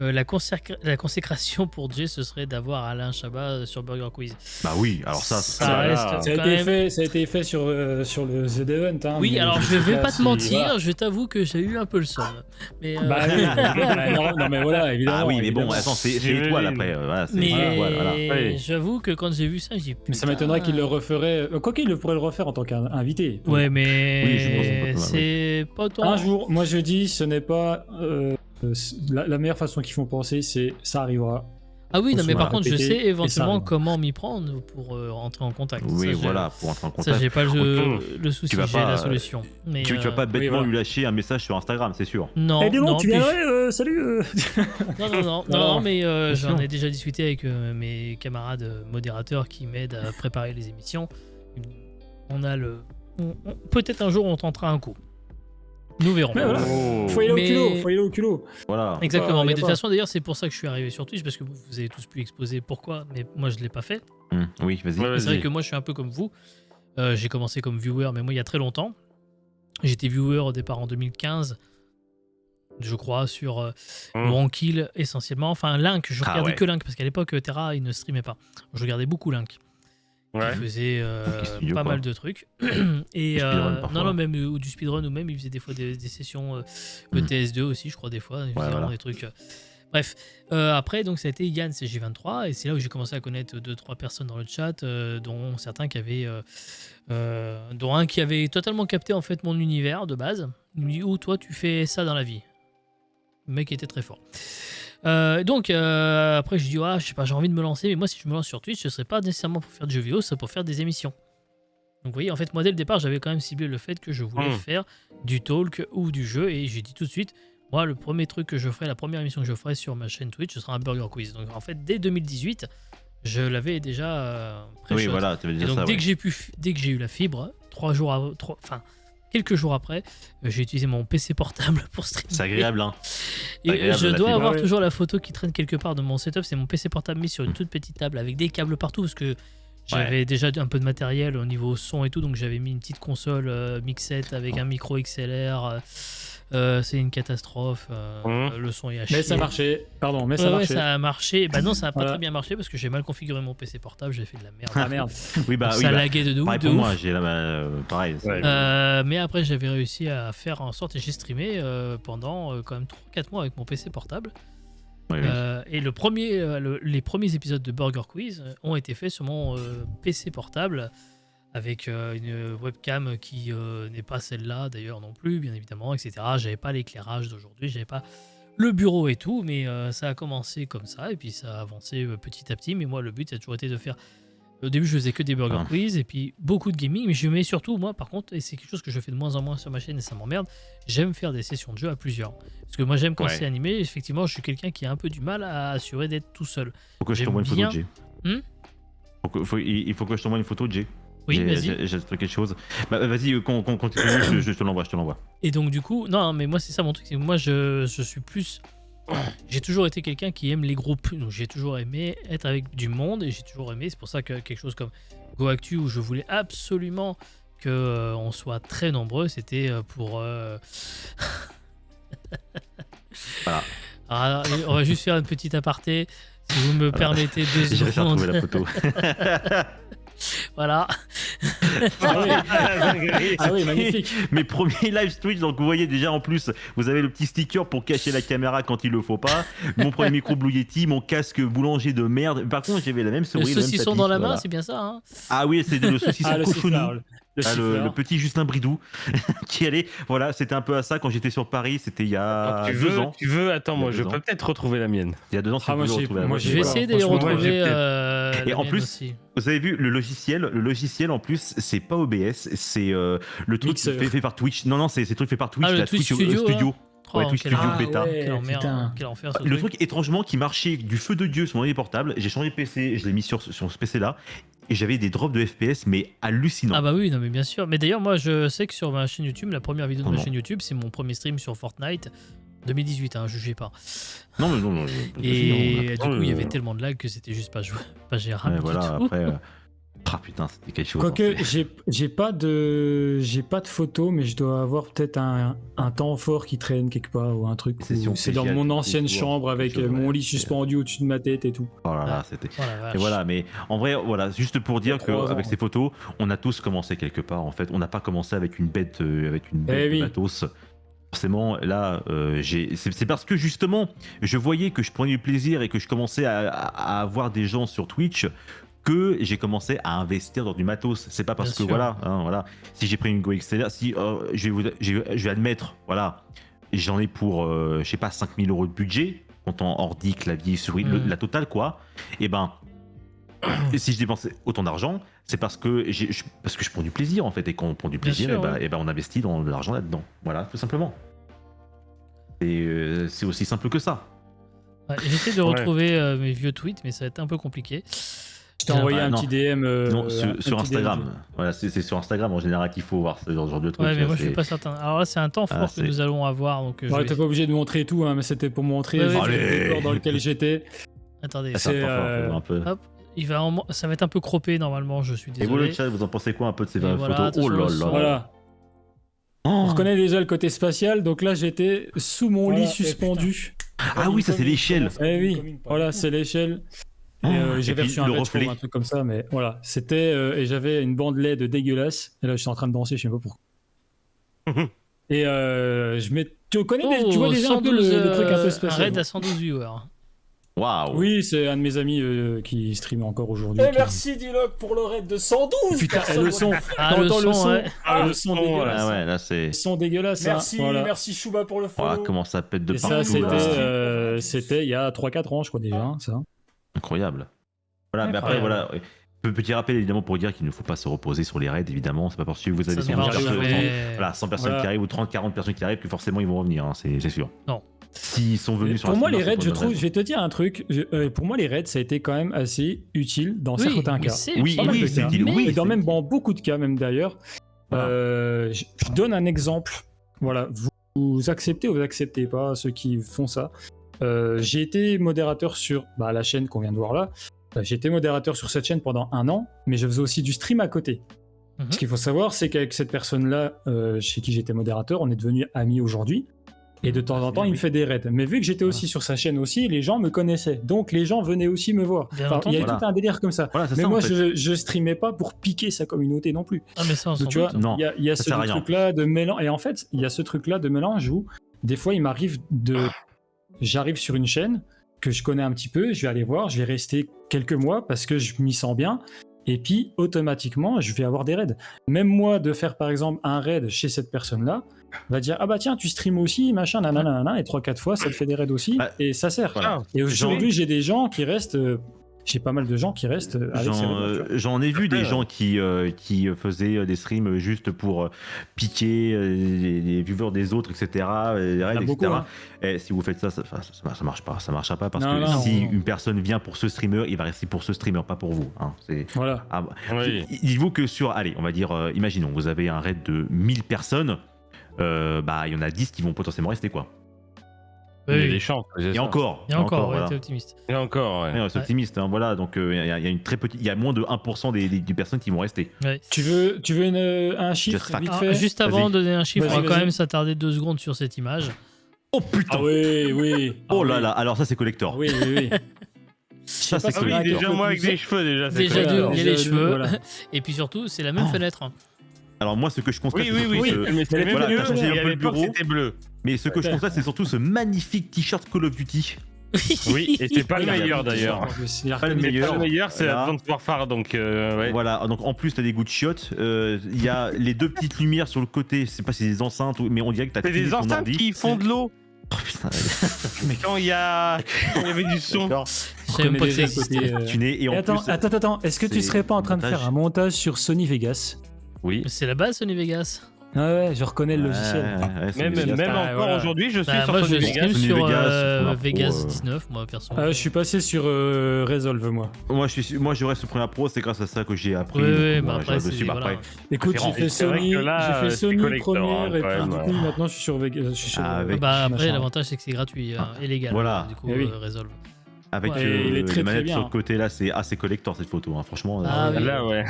C: La consécration pour Jay, ce serait d'avoir Alain Chabat sur Burger Quiz.
A: Bah oui, alors ça.
B: ça,
C: reste
B: là,
D: Ça a,
C: quand
D: été
C: même-
D: fait, ça a été fait sur le The Event. Hein,
C: Oui,
D: mais
C: alors je
D: sais
C: vais
D: pas
C: pas te
D: si-
C: mentir,
D: voilà.
C: je t'avoue que j'ai eu un peu le seum. Mais,
D: Bah oui, non, mais voilà, évidemment.
A: Ah oui, mais bon,
D: évidemment.
A: attends, c'est
B: J'imagine.
A: étoile après. Voilà, c'est
C: mais
A: étoile, voilà.
B: Oui.
C: j'avoue que quand j'ai vu ça, j'ai dit.
D: Mais ça
C: putain.
D: m'étonnerait qu'il le referait. Quoi qu'il pourrait le refaire en tant qu'invité.
C: Ouais, mais
A: Oui, je pense qu'on peut pas mal,
C: c'est pas tant.
D: Un jour, moi je dis, ce n'est pas la meilleure façon qu'ils font penser, c'est ça arrivera.
C: Ah oui, non, mais
D: on
C: par
D: va
C: contre, je
D: répéter,
C: sais
D: et
C: éventuellement
D: ça arrive.
C: comment m'y prendre pour entrer en contact.
A: Oui,
C: Ça,
A: voilà, pour entrer en
C: Ça,
A: contact.
C: j'ai pas
B: Hum.
C: le souci,
A: Tu vas
C: j'ai
A: pas,
C: la solution. Mais,
A: Tu vas pas bêtement
D: voilà.
A: lui lâcher un message sur Instagram, c'est sûr.
C: Non,
D: Eh, dis donc,
C: non,
D: tu
C: puis-
D: viendrais, salut
C: non, mais j'en
D: sûr.
C: ai déjà discuté avec mes camarades modérateurs qui m'aident à préparer les émissions. On a peut-être un jour on tentera un coup. Nous verrons.
D: Mais voilà.
B: Oh.
D: Faut y aller
C: Mais-
D: au culot, faut y aller au culot.
A: Voilà.
C: Exactement,
D: Pas-
C: mais
D: y a
C: de toute
D: pas.
C: façon, d'ailleurs, c'est pour ça que je suis arrivé sur Twitch, parce que vous avez tous pu exposer pourquoi, mais moi, je l'ai pas fait.
A: Oui, vas-y.
B: Ouais,
C: C'est vrai
B: vas-y.
C: que moi, je suis un peu comme vous. J'ai commencé comme viewer, mais moi, il y a très longtemps. J'étais viewer au départ en 2015, je crois, sur Wankill essentiellement. Enfin, Link, je regardais que Link, parce qu'à l'époque, Terra, il ne streamait pas. Je regardais beaucoup Link.
B: Ouais.
C: Il faisait
A: Studio,
C: pas
A: quoi.
C: mal de trucs. Et
A: Du speedrun, parfois.
C: non, même ou du speedrun, ou même il faisait des fois des sessions ETS2 aussi, je crois, des fois. Il faisait vraiment des trucs. Bref, après, donc ça a été Yann CG23, et c'est là où j'ai commencé à connaître 2-3 personnes dans le chat, dont certains qui avaient. Dont un qui avait totalement capté en fait mon univers de base. Il me dit: oh, toi, tu fais ça dans la vie. Le mec était très fort. Donc après je dis je sais pas, j'ai envie de me lancer, mais moi si je me lance sur Twitch, ce serait pas nécessairement pour faire du jeu vidéo, ce serait pour faire des émissions. Donc vous voyez, en fait moi dès le départ j'avais quand même ciblé le fait que je voulais faire du talk ou du jeu, et j'ai dit tout de suite, moi le premier truc que je ferai, la première émission que je ferai sur ma chaîne Twitch, ce sera un Burger Quiz. Donc en fait dès 2018 je l'avais déjà
A: Oui, voilà, tu veux dire
C: et donc
A: ça.
C: dès que j'ai eu la fibre, quelques jours après, j'ai utilisé mon PC portable pour streamer.
A: C'est agréable, hein.
C: Et
A: agréable,
C: je
A: la
C: dois
A: fibre.
C: avoir toujours la photo qui traîne quelque part de mon setup. C'est mon PC portable mis sur une toute petite table avec des câbles partout, parce que j'avais déjà un peu de matériel au niveau son et tout, donc j'avais mis une petite console mixette avec un micro XLR. C'est une catastrophe. Le son est à chier.
D: Mais ça marchait. Pardon, mais ça marchait.
C: Ça a marché. Bah non, ça a pas
D: Voilà.
C: très bien marché parce que j'ai mal configuré mon PC portable. J'ai fait de la merde.
D: Ah merde.
A: Oui, bah,
C: Ça laguait de ouf.
A: pareil pour moi, j'ai pareil.
B: Ouais.
C: Mais après, j'avais réussi à faire en sorte, et j'ai streamé pendant quand même 3-4 mois avec mon PC portable.
A: Oui, oui.
C: Et les premiers épisodes de Burger Quiz ont été faits sur mon PC portable, avec une webcam qui n'est pas celle-là d'ailleurs non plus, bien évidemment, etc. J'avais pas l'éclairage d'aujourd'hui, j'avais pas le bureau et tout, mais ça a commencé comme ça, et puis ça a avancé petit à petit. Mais moi, le but, ça a toujours été de faire... Au début, je faisais que des Burger Quiz, et puis beaucoup de gaming, mais je mets surtout, moi, par contre, et c'est quelque chose que je fais de moins en moins sur ma chaîne, et ça m'emmerde, j'aime faire des sessions de jeu à plusieurs. Parce que moi, j'aime quand c'est animé. Effectivement, je suis quelqu'un qui a un peu du mal à assurer d'être tout seul.
A: Faut que je
C: j'aime
A: t'envoie une photo
C: bien.
A: de Jay. Il faut que je t'envoie une photo de Jay.
C: Oui, vas-y.
A: J'ai quelque chose. Bah, vas-y, qu'on continue, je te l'envoie.
C: Et donc, du coup, non, mais moi, c'est ça mon truc. C'est que moi, je suis plus. J'ai toujours été quelqu'un qui aime les groupes. Donc, j'ai toujours aimé être avec du monde, et j'ai toujours aimé. C'est pour ça que quelque chose comme GoActu, où je voulais absolument qu'on soit très nombreux, c'était pour.
A: Voilà.
C: Alors, on va juste faire une petite aparté. Si vous me permettez 2
A: J'ai réussi à
C: secondes.
A: retrouver la photo.
C: Voilà.
D: Ah oui, magnifique.
A: Mes premiers live Twitch, donc vous voyez déjà en plus, vous avez le petit sticker pour cacher la caméra quand il le faut pas. Mon premier micro Blue Yeti, mon casque boulanger de merde. Par contre, j'avais la même
C: Le
A: souris, le même
C: saucisson
A: tapis,
C: dans la main,
A: voilà.
C: c'est bien ça, hein.
A: Ah oui, c'était le saucisson
D: Ah, le
A: cochonou.
D: siffleur. Le
A: Ah,
D: siffleur.
A: le petit Justin Bridou qui allait, voilà, c'était un peu à ça quand j'étais sur Paris, c'était il y a
B: Tu
A: 2
B: veux,
A: ans.
B: attends,
A: Il y a
B: moi je
A: 2
B: peux
A: ans.
B: peut-être retrouver la mienne.
A: Il y a 2 ans,
D: Ah, moi,
A: c'est
D: j'ai-
A: retrouver la
D: moi,
A: voix.
C: Je vais
D: Voilà,
C: essayer de les
B: franchement, moi,
C: retrouver.
B: j'ai peut-être-
A: Et en
C: la
A: plus,
C: mienne aussi.
A: Vous avez vu le logiciel en plus, c'est pas OBS, c'est le truc
D: Mixer.
A: fait par Twitch. Non, c'est truc fait par Twitch,
C: Ah, le
A: la
C: Twitch
A: Twitch
C: Studio,
A: Ouais,
C: Oh,
A: Twitch
C: quel
A: Studio
C: enfer.
A: bêta.
C: Quel enfer,
D: putain.
C: quel enfer, ce
A: Le truc étrangement qui marchait du feu de Dieu sur mon portable, j'ai changé de PC, je l'ai mis sur ce PC là, et j'avais des drops de FPS mais hallucinants.
C: Ah bah oui, non mais bien sûr. Mais d'ailleurs, moi je sais que sur ma chaîne YouTube, la première vidéo de ma
A: Non.
C: chaîne YouTube, c'est mon premier stream sur Fortnite 2018, hein, jugez pas.
A: Non mais non.
C: Et du coup, il y avait tellement de lag que c'était juste pas joué, pas gérable
A: Ouais, voilà,
C: du tout.
A: après. Ah putain, c'était quelque chose.
D: Quoique,
A: hein,
D: j'ai pas de photos, mais je dois avoir peut-être un temps fort qui traîne quelque part ou un truc.
A: C'est
D: où
A: sur
D: C'est dans
A: PGA,
D: mon
A: tu
D: ancienne
A: peux voir
D: chambre avec
A: quelque chose,
D: mon
A: ouais.
D: lit suspendu au-dessus de ma tête et tout.
A: Oh là là, c'était.
C: Oh la vache.
A: Et voilà, mais en vrai, voilà, juste pour dire
D: Il y a 3 ans.
A: qu'avec ces photos, on a tous commencé quelque part. En fait, on n'a pas commencé avec une bête,
D: Eh
A: de
D: oui.
A: matos. Forcément, là, c'est parce que justement, je voyais que je prenais du plaisir et que je commençais à avoir des gens sur Twitch que j'ai commencé à investir dans du matos. C'est pas parce
C: Bien
A: que
C: sûr.
A: voilà, si j'ai pris une Go XLR, si je vais admettre, voilà, j'en ai pour, je sais pas, 5 000 € de budget, comptant ordi, clavier, souris, la totale quoi. Et ben, et si je dépensais autant d'argent, c'est parce que je prends du plaisir en fait, et quand on prend du
C: Bien
A: plaisir,
C: sûr,
A: et
C: ouais.
A: ben on investit dans de l'argent là-dedans. Voilà, tout simplement. Et c'est aussi simple que ça.
C: Ouais, j'essaie de retrouver mes vieux tweets, mais ça va être un peu compliqué.
D: Je t'ai envoyé un
A: non.
D: petit DM.
A: Non,
D: un
A: sur
D: petit
A: Instagram.
D: DM.
A: Voilà, c'est sur Instagram en général qu'il faut voir ce genre de trucs.
C: Ouais, mais moi je
A: c'est-
C: suis pas certain. Alors là, c'est un temps fort
A: Ah,
C: que
A: c'est-
C: nous allons avoir. Donc, je
D: Ouais,
C: vais-
D: t'es pas obligé de montrer tout, hein, mais c'était pour montrer
C: Ouais, ouais.
D: le
A: Allez.
D: décor dans lequel j'étais.
C: Attendez,
A: Ah, c'est un temps fort,
D: c'est,
A: faut voir un peu.
C: hop, ça va être un peu croppé normalement, je suis
A: Et vous le
C: désolé.
A: chat, vous en pensez quoi un peu de ces
C: Et voilà,
A: photos? Oh là
C: attention,
A: là.
D: Voilà. On
A: Oh.
D: reconnaît déjà le côté spatial, donc là j'étais sous mon
F: Voilà,
D: lit
F: et
D: suspendu.
A: Ah oui, ça c'est l'échelle.
D: Eh oui, voilà, c'est l'échelle. Et,
A: Oh,
D: j'avais
A: et puis
D: reçu un
A: le
D: badge
A: reflet.
D: ou un truc comme ça, mais voilà, c'était et j'avais une bande LED dégueulasse. Et là, je suis en train de danser, je sais pas pourquoi. Et tu connais, tu vois déjà un peu le truc un peu
C: un
D: spatial.
C: raid à 112 viewers.
A: Waouh.
D: Oui, c'est un de mes amis qui stream encore aujourd'hui.
F: Et
D: qui-
F: merci Diloc pour le raid de 112.
D: Putain,
F: personne.
D: le son.
C: Ah,
D: T'entends
C: le son, ouais.
D: le son
B: son,
D: dégueulasse.
A: Ah ouais, là c'est.
D: Le son dégueulasse.
F: Merci,
D: hein, voilà.
F: merci Chouba pour le follow.
A: Voilà comment ça pète de
D: Et
A: partout.
D: ça,
A: là.
D: c'était il y a 3-4 ans, je crois déjà, ça.
A: Incroyable. Voilà, mais après,
C: Incroyable.
A: voilà. Petit rappel évidemment pour dire qu'il ne faut pas se reposer sur les raids, évidemment. C'est pas parce que vous avez
C: Ça
A: 100
C: ne marche
A: personnes,
C: jamais.
A: voilà, 100 personnes
D: Voilà.
A: qui arrivent ou 30-40 personnes qui arrivent que forcément ils vont revenir, hein, c'est sûr.
C: Non.
A: S'ils sont venus sur
D: Pour
A: un
D: moi, les
A: streamer,
D: raids,
A: c'est
D: je
A: pour
D: trouve,
A: une
D: je vais te dire un truc. Pour moi, les raids, ça a été quand même assez utile dans
C: Oui,
D: certains
C: mais
D: cas.
C: c'est
A: Oui,
C: utile.
D: Pas mal de
A: c'est
D: cas.
A: utile,
C: Mais-
A: oui,
D: Et dans
A: c'est
D: même
A: utile.
D: dans beaucoup de cas, même d'ailleurs.
A: Voilà.
D: Je donne un exemple. Voilà, vous acceptez ou vous acceptez pas ceux qui font ça. J'ai été modérateur sur la chaîne qu'on vient de voir là. J'ai été modérateur sur cette chaîne pendant 1 an, mais je faisais aussi du stream à côté.
C: Mhm.
D: Ce qu'il faut savoir, c'est qu'avec cette personne-là, chez qui j'étais modérateur, on est devenus amis aujourd'hui. Et de temps en temps, il me fait des raids. Mais vu que j'étais aussi sur sa chaîne aussi, les gens me connaissaient. Donc les gens venaient aussi me voir.
C: Bien
D: Enfin, il y a
A: entendu.
D: tout un délire comme ça.
A: Voilà, c'est
D: Mais
A: ça,
D: moi,
A: en fait.
D: je streamais pas pour piquer sa communauté non plus.
C: Ah, mais ça, on s'en
D: Donc, tu vois,
C: doute.
A: Non,
D: il y a
A: ça
D: ce
A: sert à rien.
D: truc-là de mélange. Et en fait, il y a ce truc-là de mélange où des fois, il m'arrive j'arrive sur une chaîne que je connais un petit peu, je vais aller voir, je vais rester quelques mois parce que je m'y sens bien. Et puis, automatiquement, je vais avoir des raids. Même moi, de faire par exemple un raid chez cette personne-là, va dire ah bah tiens, tu streams aussi, machin, nanana, et 3-4 fois, ça te fait des raids aussi,
A: Bah,
D: et ça sert.
A: voilà.
D: Et aujourd'hui, j'ai des gens qui restent. J'ai pas mal de gens qui restent avec ces raids-là, tu vois.
A: J'en ai vu des
B: Après,
A: gens qui faisaient des streams juste pour piquer les viewers des autres, etc. Les raids,
D: a beaucoup,
A: etc.
D: hein.
A: Et si vous faites ça, ça marche pas. Ça marchera pas parce
D: Non,
A: que
D: non,
A: si
D: on-
A: une personne vient pour ce streamer, il va rester pour ce streamer, pas pour vous. Hein.
D: Voilà.
A: Ah,
B: Oui.
A: Dites-vous que sur, allez, on va dire, imaginons, vous avez un raid de 1000 personnes, il y en a 10 qui vont potentiellement rester, quoi.
B: Il y a
C: Oui,
B: des chances. c'est
A: Et
B: ça.
A: encore.
C: Et encore, ouais,
A: voilà.
C: t'es optimiste.
B: Et encore, ouais.
A: Ouais, c'est optimiste, hein, voilà. Donc, il y a une très petite, il y a moins de 1% des personnes qui vont rester.
C: Ouais.
D: Tu veux un chiffre
A: Just fact.
D: vite
C: Ah,
D: fait
C: juste avant
A: Vas-y.
C: de donner un chiffre, on va
D: Vas-y,
C: quand
D: vas-y.
C: même s'attarder 2 secondes sur cette image.
A: Oh putain.
D: Ah oui, oui.
A: Oh
D: Ah
A: là
D: oui.
A: là, alors ça c'est collector.
D: Oui, oui, oui.
A: Ça
D: Je sais
A: c'est
D: pas si
B: Ah oui,
A: collector.
B: déjà moi avec des cheveux, déjà. c'est
C: Déjà,
B: cool.
C: deux,
D: Voilà,
C: il y a les
D: déjà,
C: cheveux.
D: voilà.
C: Et puis surtout, c'est la même
A: Oh.
C: fenêtre.
A: Alors moi ce que je constate,
B: Oui,
A: c'est
B: oui,
A: surtout
B: oui.
A: ce-
B: Mais c'est
A: voilà,
B: même
A: t'as changé un
B: bleu.
A: peu
B: À
A: le
B: l'époque,
A: bureau.
B: c'était bleu.
A: mais ce que je constate c'est surtout ce magnifique t-shirt Call of Duty.
B: Oui, et c'est pas le
D: Il a
B: meilleur
D: reconnu
B: d'ailleurs.
D: en plus, il a
A: Pas le
D: reconnu.
A: meilleur.
B: Le meilleur, c'est
A: Là.
B: Advanced Warfare, donc ouais.
A: Voilà, donc en plus t'as des goûts de chiottes, il y a les 2 petites lumières sur le côté, je sais pas si c'est des enceintes, mais on dirait que t'as
B: C'est
A: tuné
B: des
A: ton
B: enceintes
A: ordi.
B: qui font de l'eau.
A: Oh, putain,
B: Mais quand il y avait du son.
A: d'accord.
C: Je savais même pas que ça
D: déjà le côté,
C: existait.
A: Tuné et
D: Et
A: en
D: attends,
A: plus.
D: attends, est-ce que tu
A: c'est
D: serais pas en train de
A: montage.
D: faire un montage sur Sony Vegas?
A: Oui.
C: C'est la base Sony Vegas.
D: Ah ouais, je reconnais le logiciel.
A: Ouais,
B: Même
D: Ah,
B: encore
D: voilà.
B: aujourd'hui, je suis
C: Bah,
B: sur
C: moi, je
B: Sony
C: stream
B: Vegas.
A: Sony
C: sur
A: Vegas, sur
C: Vegas
A: Pro,
C: 19, moi, perso.
D: Je suis passé sur Resolve, moi.
A: Moi je reste sur Premiere Pro, c'est grâce à ça que j'ai appris.
C: Oui,
A: donc,
C: oui,
A: bon,
C: bah
A: je
C: après,
A: reste
C: c'est.
A: dessus, bah,
C: Voilà.
A: après.
D: Écoute,
A: Préférence.
D: j'ai fait
B: C'est vrai
D: Sony,
B: que là,
D: j'ai fait
B: c'est
D: Sony
B: collector,
D: première,
B: hein,
D: et
B: quand
D: puis
B: même,
D: du coup, maintenant, je suis sur Vegas. Je suis sur,
A: Ah, avec-
C: Bah, après,
D: machin.
C: l'avantage, c'est que c'est gratuit et légal.
A: Voilà.
C: Du coup,
D: Eh oui.
C: Resolve.
A: Avec
C: Ouais,
D: il est très,
A: les
D: très
A: manettes
D: bien,
A: sur
D: hein.
A: le côté là, c'est assez collector cette photo, hein. Franchement.
C: Ah oui.
B: Là, ouais.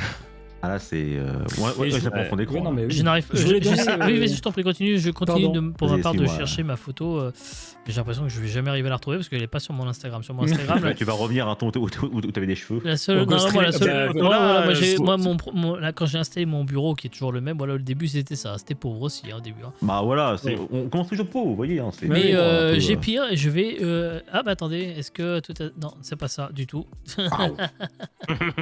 A: Ah là c'est. Ouais,
D: Et je-
A: ça prend fond d'écran.
D: Oui, non,
A: là.
D: mais oui.
C: Je n'arrive
D: Je voulais donner,
C: Oui, vas-y, je t'en prie, continue. Je continue
D: Pardon.
C: pour ma
A: Vas-y,
C: part de
A: excuse-moi.
C: chercher ma photo. Mais j'ai l'impression que je vais jamais arriver à la retrouver parce qu'elle est pas sur mon Instagram. Sur mon Instagram,
A: Ouais, tu vas revenir à ton où t'avais des cheveux.
C: la seule.
D: Au
C: Non,
D: Ghost
C: moi, la
D: Stream,
C: seule.
D: bah,
C: Voilà,
B: voilà,
C: moi,
B: faut-
C: là, quand j'ai installé mon bureau, qui est toujours le même, voilà, le début c'était ça. C'était pauvre aussi, hein, au début. Hein.
A: Bah voilà, c'est-
D: Ouais.
A: on commence toujours pauvre, vous voyez. Hein, c'est-
D: Mais,
C: Mais
A: un peu,
C: j'ai pire et je vais. Ah bah attendez, est-ce que tout a... Non, c'est pas ça du tout.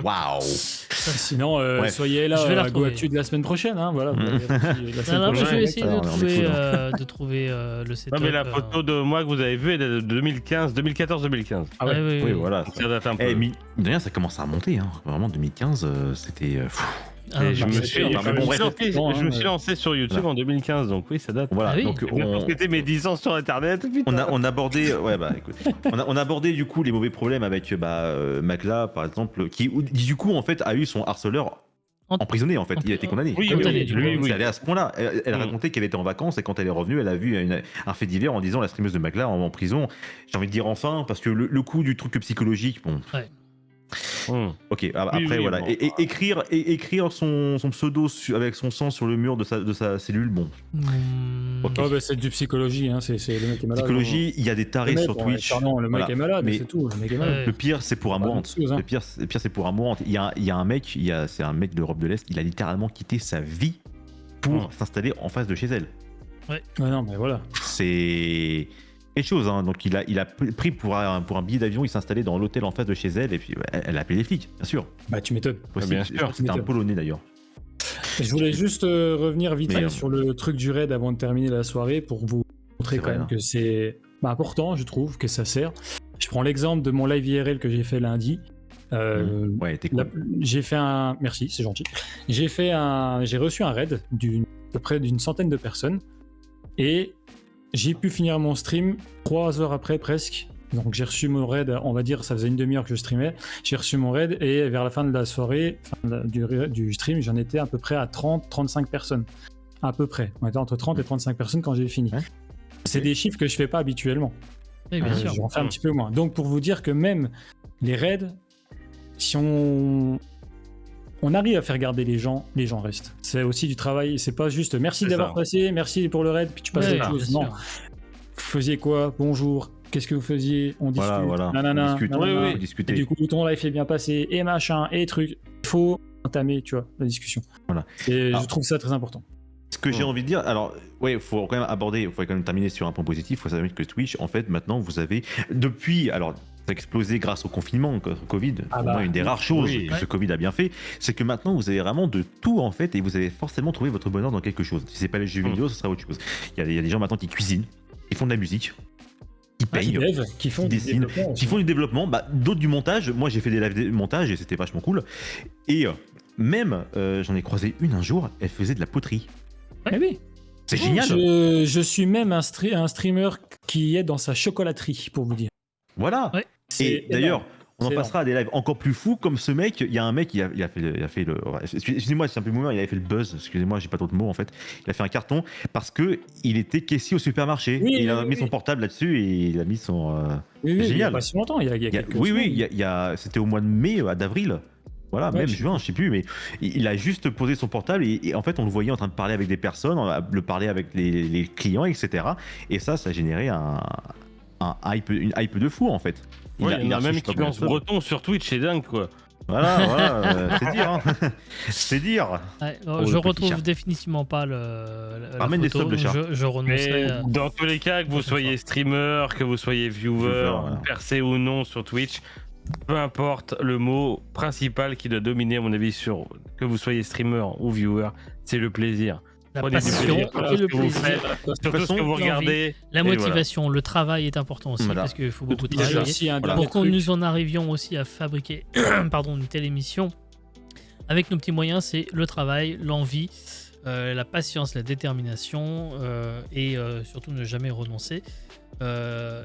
A: Waouh.
D: Sinon,
A: Bref.
D: soyez là
C: Je vais la
D: à
C: retrouver.
D: GoActu de la semaine prochaine. Hein, voilà, vous
A: Mhm.
D: l'avez reçu la
C: Non,
D: semaine
C: non, mais je
D: prochaine.
C: vais essayer
A: ça,
C: de
A: on est
C: trouver,
A: fou,
C: de trouver le setup.
B: Non, mais la photo de moi que vous avez vue, elle est de 2015, 2014-2015.
D: Ah ouais.
C: oui,
A: Oui, voilà.
B: Ça date un peu.
A: Eh, mine de rien, ça commence à remonter. Hein. Vraiment, 2015, c'était.
C: Ah, non,
B: Et je
C: non,
B: me
C: c'est
B: suis,
C: sûr.
A: mais bon, bref.
B: je me suis lancé sur YouTube en 2015, donc oui, ça date.
A: Voilà.
C: Ah oui.
A: Donc,
B: C'était mes 10 ans sur Internet. Putain.
A: on a abordé, ouais bah écoute, on a abordé du coup les mauvais problèmes avec Magla par exemple, qui du coup en fait a eu son harceleur emprisonné en fait, il a été condamné.
B: Oui,
C: Comme
B: oui,
C: t'as
B: oui,
C: dit,
B: oui,
A: C'est
B: oui.
A: allé à ce point-là. Elle
B: Mm.
A: racontait qu'elle était en vacances et quand elle est revenue, elle a vu un fait divers en disant la streameuse de Magla en prison. J'ai envie de dire enfin parce que le coup du truc psychologique, bon.
C: Ouais.
A: Ok, après
B: oui,
A: voilà.
B: bon.
A: Et écrire son pseudo avec son sang sur le mur de sa cellule, bon. Ok.
D: Oh, bah, c'est du psychologie, hein. C'est le mec est malade.
A: Psychologie, il y a des
D: Le
A: tarés
D: mec,
A: sur Twitch.
D: pardon, le mec
A: Voilà.
D: est malade,
A: Mais
D: c'est tout. Le mec est malade.
C: Ouais.
A: le pire, c'est pour
D: Pas
A: Amourante.
D: grand-chose, hein.
A: Le pire, c'est pour Amourante. Il y a un mec, c'est un mec d'Europe de l'Est, il a littéralement quitté sa vie pour s'installer en face de chez elle.
D: Ouais, non, mais voilà.
A: C'est quelque chose, hein. Donc il a pris pour un billet d'avion, il s'est installé dans l'hôtel en face de chez elle et puis elle a appelé les flics, bien sûr.
D: Bah, tu m'étonnes.
A: Possible.
B: bien
A: Je
B: sûr.
A: crois que c'était un Polonais d'ailleurs.
D: Je voulais juste revenir vite
A: Mais,
D: fait sur le truc du raid avant de terminer la soirée pour vous montrer
A: C'est
D: quand
A: vrai,
D: même
A: hein.
D: que c'est important, je trouve, que ça sert. Je prends l'exemple de mon live IRL que j'ai fait lundi.
A: Ouais, t'es cool.
D: J'ai fait un... Merci, c'est gentil. J'ai reçu un raid à peu près d'une centaine de personnes et j'ai pu finir mon stream 3 heures après presque. Donc j'ai reçu mon raid, on va dire, ça faisait une demi-heure que je streamais. J'ai reçu mon raid et vers la fin de la soirée, du stream, j'en étais à peu près à 30-35 personnes. À peu près. On était entre 30 et 35 personnes quand j'ai fini.
A: Ouais.
D: C'est des chiffres que je fais pas habituellement.
C: Oui, bien sûr.
D: J'en fais un petit peu moins. Donc pour vous dire que même les raids, si on arrive à faire garder les gens restent. C'est aussi du travail, c'est pas juste merci
B: C'est
D: d'avoir
B: ça.
D: passé, merci pour le raid, puis tu passes
C: Ouais,
D: à autre chose.
C: bien
D: Non.
C: sûr.
D: Vous faisiez quoi? Bonjour. Qu'est-ce que vous faisiez? On discute.
A: Voilà.
D: Nanana,
A: On discute,
D: nanana.
A: on peut
D: Et
A: discuter.
D: du coup, ton live est bien passé, et machin, et truc. Il faut entamer, tu vois, la discussion.
A: Voilà.
D: Et
A: Alors,
D: je trouve ça très important.
A: Ce que j'ai envie de dire, alors, ouais, il faut quand même terminer sur un point positif. Il faut savoir que Twitch, en fait, maintenant, vous avez, depuis, alors, ça a explosé grâce au confinement, au Covid.
D: Ah
A: Pour
D: bah,
A: moi, une des rares choses
B: oui.
A: que ce Covid a bien fait, c'est que maintenant, vous avez vraiment de tout, en fait, et vous allez forcément trouver votre bonheur dans quelque chose. Si c'est pas les jeux vidéo, ce sera autre chose. Il y a des gens maintenant qui cuisinent, qui font de la musique, qui payent.
D: Qui font
A: qui
D: du
A: dessinent,
D: développement aussi.
A: qui font du développement, d'autres du montage. Moi, j'ai fait des lives de montage et c'était vachement cool. Et même, j'en ai croisé une un jour, elle faisait de la poterie.
D: Eh oui.
A: C'est génial.
D: Je suis même un streamer qui est dans sa chocolaterie, pour vous dire.
A: Voilà.
C: Ouais.
A: Et d'ailleurs, on en
D: C'est
A: passera à des lives encore plus fous comme ce mec. Il y a un mec, il a fait le. Excusez-moi, c'est un peu boomer, il avait fait le buzz. Excusez-moi, j'ai pas trop de mots en fait. Il a fait un carton parce que il était caissier au supermarché.
D: Oui,
A: Et il a
D: oui,
A: mis
D: oui.
A: son portable là-dessus et il a mis son.
D: Oui, il y a
A: génial.
D: pas si longtemps, il y a quelques
A: Oui,
D: semaines.
A: c'était au mois de mai, d'avril. Voilà,
D: Ouais,
A: même
D: je-
A: juin, je sais plus, mais il a juste posé son portable et en fait, on le voyait en train de parler avec des personnes, le parler avec les clients, etc. Et ça a généré une hype de fou en fait.
B: Il y en a
A: reçu, je
B: même
A: sais pas
B: qui
A: combien de
B: lancent
A: subs.
B: breton sur Twitch, c'est dingue quoi.
A: Voilà, c'est dire. Hein. C'est dire.
C: Ouais,
A: Oh,
C: je
A: le petit
C: retrouve
A: chat.
C: définitivement pas la
A: Ramène des
C: photo,
A: subs, le chat.
C: Je renoncerai.
B: Mais dans tous les cas, que vous soyez streamer, que vous soyez viewer,
A: Viewer, voilà.
B: percé ou non sur Twitch, peu importe, le mot principal qui doit dominer, à mon avis, sur que vous soyez streamer ou viewer, c'est le plaisir.
C: La
B: Prenez du
C: passion
B: plaisir dans
C: et
B: ce
C: le
B: que vous
C: plaisir.
B: faites, surtout ce que vous
C: l'envie,
B: regardez.
C: La
B: et
C: motivation, le travail est important aussi
A: Voilà.
C: parce qu'il faut beaucoup
D: Il y a
C: travailler.
D: aussi un
A: Voilà.
D: dernier
C: Pour que
D: truc.
C: nous en arrivions aussi à fabriquer une telle émission avec nos petits moyens, c'est le travail, l'envie, la patience, la détermination et surtout ne jamais renoncer.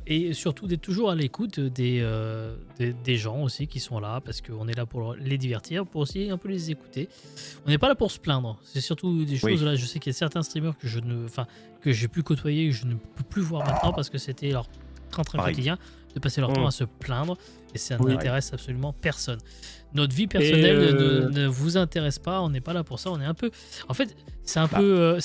C: Et surtout d'être toujours à l'écoute des gens aussi qui sont là parce qu'on est là pour les divertir, pour aussi un peu les écouter. On n'est pas là pour se plaindre, c'est surtout des choses là. Je sais qu'il y a certains streamers que j'ai pu côtoyer, que je ne peux plus voir maintenant parce que c'était leur train-train
A: Pareil.
C: quotidien de passer leur temps à se plaindre et ça
D: Oui.
C: n'intéresse absolument personne. Notre vie personnelle
D: Et
C: ne vous intéresse pas, on n'est pas là pour ça, on est un peu... En fait, c'est un peu